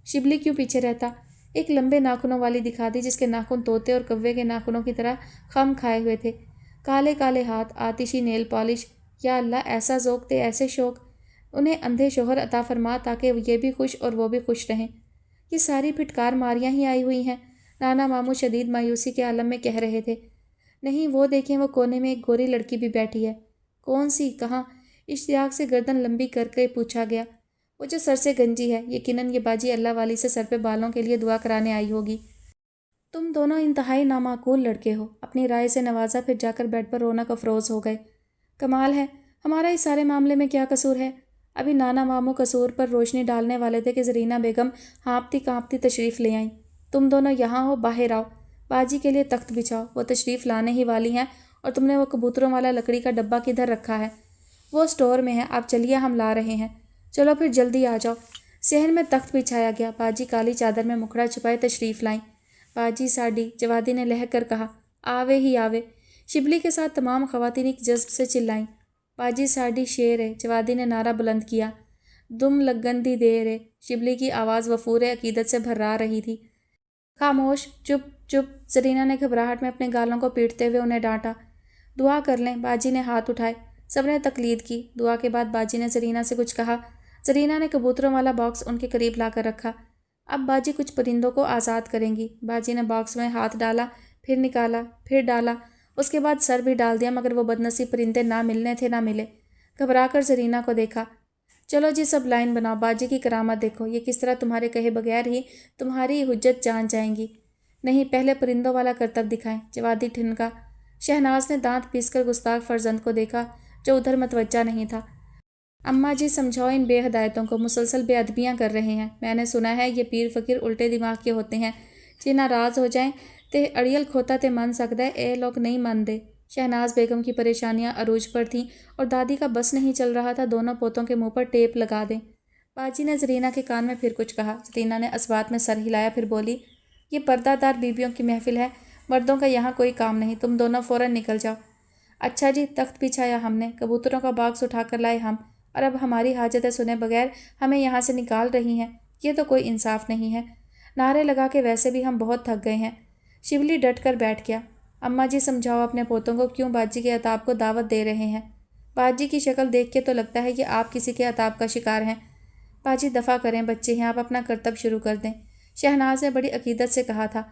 शिबली क्यों पीछे रहता? एक लंबे नाखूनों वाली दिखा दी जिसके नाखून तोते और कव्वे के नाखूनों की तरह खम खाए हुए थे। काले काले हाथ, आतिशी नेल पॉलिश। या अल्लाह, ऐसा ज़ौक़ थे, ऐसे शौक़। उन्हें अंधे शोहर अता फरमा ताकि ये भी खुश और वो भी खुश रहें। ये सारी फिटकार मारियाँ ही आई हुई हैं, नाना मामू शदीद मायूसी के आलम में कह रहे थे। नहीं, वो देखें, वो कोने में एक गोरी लड़की भी बैठी है। कौन सी? कहाँ? इश्तियाक से गर्दन लंबी करके पूछा गया। वो जो सर से गंजी है, यकीनन ये बाजी अल्लाह वाली से सर पे बालों के लिए दुआ कराने आई होगी। तुम दोनों इंतहाई नामाकूल लड़के हो। अपनी राय से नवाजा, फिर जाकर बेड पर रोना अफरोज़ हो गए। कमाल है, हमारा इस सारे मामले में क्या कसूर है? अभी नाना मामू कसूर पर रोशनी डालने वाले थे कि ज़रीना बेगम हाँपती काँपती तशरीफ़ ले आईं। तुम दोनों यहाँ हो, बाहर आओ, बाजी के लिए तख्त बिछाओ, वो तशरीफ़ लाने ही वाली हैं। और तुमने वो कबूतरों वाला लकड़ी का डब्बा किधर रखा है? वो स्टोर में है, आप चलिए, हम ला रहे हैं। चलो फिर जल्दी आ जाओ। सहन में तख्त बिछाया गया। बाजी काली चादर में मुखड़ा छुपाए तशरीफ़ लाईं। बाजी साडी, जवादी ने लहक कर कहा। आवे ही आवे। शिबली के साथ तमाम ख़वातीन एक जज्ब से चिल्लाईं। बाजी साडी शेर है, जवादी ने नारा बुलंद किया। दुम लगन दी देर है। शिबली की आवाज़ वफूर अकीदत से भर्रा रही थी। खामोश, चुप चुप। ज़रीना ने घबराहट में अपने गालों को पीटते हुए उन्हें डांटा। दुआ कर लें। बाजी ने हाथ उठाए। सबने तकलीद की। दुआ के बाद बाजी ने ज़रीना से कुछ कहा। ज़रीना ने कबूतरों वाला बॉक्स उनके करीब लाकर रखा। अब बाजी कुछ परिंदों को आज़ाद करेंगी। बाजी ने बॉक्स में हाथ डाला, फिर निकाला, फिर डाला, उसके बाद सर भी डाल दिया, मगर वो बदनसीब परिंदे ना मिलने थे ना मिले। घबरा कर ज़रीना को देखा। चलो जी, सब लाइन बनाओ, बाजी की करामत देखो। ये किस तरह तुम्हारे कहे बगैर ही तुम्हारी हुज्जत जान जाएंगी। नहीं, पहले परिंदों वाला करतब दिखाएं। जवादी ठिनका। शहनाज ने दांत पीसकर गुस्ताख फर्जंद को देखा जो उधर मतवज्जा नहीं था। अम्मा जी, समझाओ इन बेहदायतों को, मुसलसल बेअदबियाँ कर रहे हैं। मैंने सुना है ये पीर फ़कीर उल्टे दिमाग के होते हैं। जे नाराज़ हो जाएं ते अड़ियल खोता ते मन सकता है, ए लोग नहीं मानते। शहनाज बेगम की परेशानियां अरूज पर थीं और दादी का बस नहीं चल रहा था दोनों पोतों के मुंह पर टेप लगा दें। बाजी ने ज़रीना के कान में फिर कुछ कहा। ज़रीना ने असबात में सर हिलाया, फिर बोली, ये पर्दादार बीबियों की महफिल है, मर्दों का यहाँ कोई काम नहीं। तुम दोनों फ़ौरन निकल जाओ। अच्छा जी, तख्त बिछाया हमने, कबूतरों का बॉक्स उठा कर लाए हम, और अब हमारी हाजतें सुने बगैर हमें यहाँ से निकाल रही हैं। ये तो कोई इंसाफ नहीं है। नारे लगा के वैसे भी हम बहुत थक गए हैं। शिवली डट कर बैठ गया। अम्मा जी, समझाओ अपने पोतों को, क्यों बाजी के अताब को दावत दे रहे हैं? बाजी की शक्ल देख के तो लगता है कि आप किसी के अताब का शिकार हैं। बाजी, दफ़ा करें, बच्चे हैं, आप अपना करतब शुरू कर दें। शहनाज ने बड़ी अकीदत से कहा था,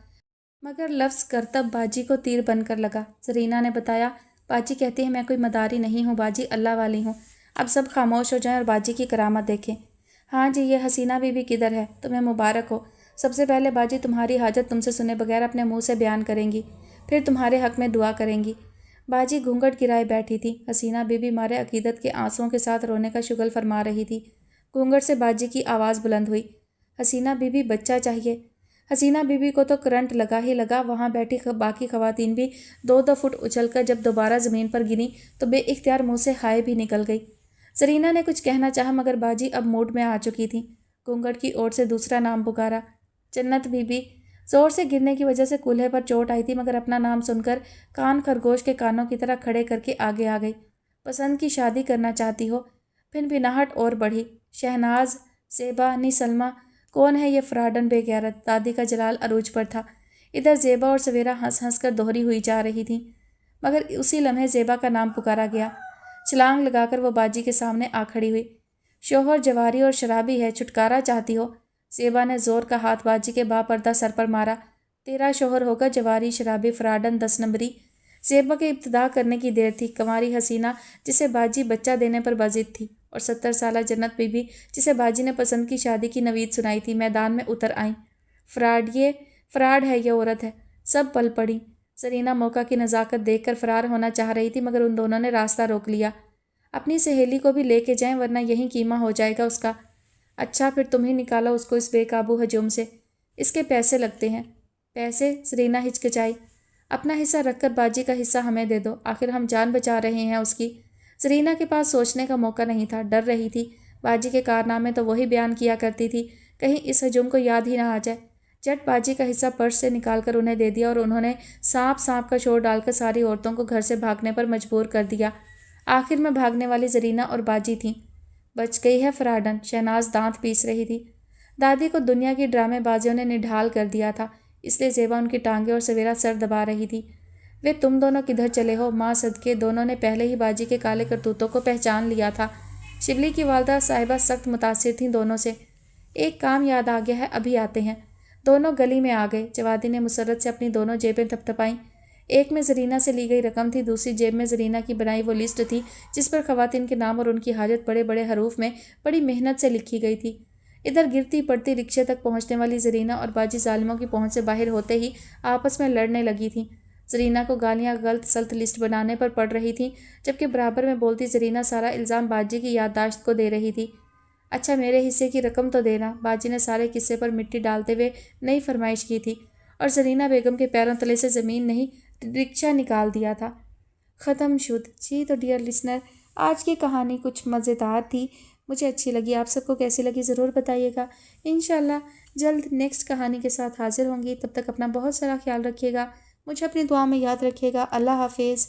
मगर लफ्ज़ करतब बाजी को तीर बनकर लगा। ज़रीना ने बताया, बाजी कहती है मैं कोई मदारी नहीं हूँ बाजी, अल्लाह वाली हूँ। अब सब खामोश हो जाएं और बाजी की करामत देखें। हाँ जी, ये हसीना बीबी किधर है? तुम्हें मुबारक हो। सबसे पहले बाजी तुम्हारी हाजत तुमसे सुने बगैर अपने मुंह से बयान करेंगी, फिर तुम्हारे हक़ में दुआ करेंगी। बाजी घूंघट गिराए बैठी थी। हसीना बीबी मारे अकीदत के आंसुओं के साथ रोने का शुगल फरमा रही थी। घूंघट से बाजी की आवाज़ बुलंद हुई, हसीना बीबी, बच्चा चाहिए। हसीना बीबी को तो करंट लगा ही लगा। वहाँ बैठी बाकी ख़वातीन भी 2-2 फुट उछलकर जब दोबारा ज़मीन पर गिरी तो बेइख्तियार मुँह से हाय भी निकल गई। ज़रीना ने कुछ कहना चाहा, मगर बाजी अब मूड में आ चुकी थी। घूंघट की ओर से दूसरा नाम पुकारा, जन्नत बीबी। ज़ोर से गिरने की वजह से कूल्हे पर चोट आई थी, मगर अपना नाम सुनकर कान खरगोश के कानों की तरह खड़े करके आगे आ गई। पसंद की शादी करना चाहती हो? फिर बिनाहट और बढ़ी। शहनाज, ज़ेबा, नी सलमा, कौन है ये फ्राडन बेगैरत? दादी का जलाल अरूज पर था। इधर ज़ेबा और सवेरा हंस हंस कर दोहरी हुई जा रही थी, मगर उसी लम्हे ज़ेबा का नाम पुकारा गया। छलांग लगाकर वो बाजी के सामने आ खड़ी हुई। शोहर जवारी और शराबी है, छुटकारा चाहती हो? ज़ेबा ने ज़ोर का हाथ बाजी के बापर्दा सर पर मारा। तेरा शोहर होगा जवारी, शराबी, फ्राडन, 10 नंबरी। ज़ेबा के इब्तिदा करने की देर थी। कंवारी हसीना जिसे बाजी बच्चा देने पर बाजिद थी, और 70 साला जन्नत बीबी जिसे बाजी ने पसंद की शादी की नवीद सुनाई थी, मैदान में उतर आईं। फ्राड है, ये औरत है। सब पल पड़ी। ज़रीना मौका की नज़ाकत देखकर फ़रार होना चाह रही थी, मगर उन दोनों ने रास्ता रोक लिया। अपनी सहेली को भी लेके जाएं, वरना यहीं कीमा हो जाएगा उसका। अच्छा, फिर तुम ही निकालो उसको इस बेकाबू हजूम से। इसके पैसे लगते हैं। पैसे? ज़रीना हिचकिचाई। अपना हिस्सा रखकर बाजी का हिस्सा हमें दे दो, आखिर हम जान बचा रहे हैं उसकी। ज़रीना के पास सोचने का मौका नहीं था, डर रही थी। बाजी के कारनामे तो वही बयान किया करती थी, कहीं इस हजूम को याद ही ना आ जाए। जट बाजी का हिस्सा पर्स से निकाल कर उन्हें दे दिया और उन्होंने सांप सांप का शोर डालकर सारी औरतों को घर से भागने पर मजबूर कर दिया। आखिर में भागने वाली जरीना और बाजी थीं। बच गई है फराडन, शहनाज दांत पीस रही थी। दादी को दुनिया की ड्रामेबाजियों ने निढाल कर दिया था, इसलिए जेबा उनकी टांगें और सवेरा सर दबा रही थी। वे तुम दोनों किधर चले हो? माँ सदके, दोनों ने पहले ही बाजी के काले करतूतों को पहचान लिया था। शिबली की वालदा साहिबा सख्त मुतासिर थीं दोनों से। एक काम याद आ गया है, अभी आते हैं। दोनों गली में आ गए। जवादी ने मुसर्रत से अपनी दोनों जेबें थपथपाईं। एक में जरीना से ली गई रकम थी, दूसरी जेब में जरीना की बनाई वो लिस्ट थी जिस पर खवातीन के नाम और उनकी हाजत बड़े बड़े हरूफ में बड़ी मेहनत से लिखी गई थी। इधर गिरती पड़ती रिक्शे तक पहुंचने वाली जरीना और बाजी जालिमों की पहुंच से बाहर होते ही आपस में लड़ने लगी थीं। जरीना को गालियां गलत सल्त लिस्ट बनाने पर पड़ रही थीं, जबकि बराबर में बोलती जरीना सारा इल्ज़ाम बाजी की याददाश्त को दे रही थी। अच्छा, मेरे हिस्से की रकम तो देना, बाजी ने सारे किस्से पर मिट्टी डालते हुए नई फरमाइश की थी और जरीना बेगम के पैरों तले से ज़मीन नहीं रिक्शा निकाल दिया था। ख़त्म शुद्ध। जी तो डियर लिसनर, आज की कहानी कुछ मज़ेदार थी, मुझे अच्छी लगी। आप सबको कैसी लगी ज़रूर बताइएगा। इंशाल्लाह जल्द नेक्स्ट कहानी के साथ हाजिर होंगी। तब तक अपना बहुत सारा ख्याल रखिएगा, मुझे अपनी दुआ में याद रखिएगा। अल्लाह हाफिज़।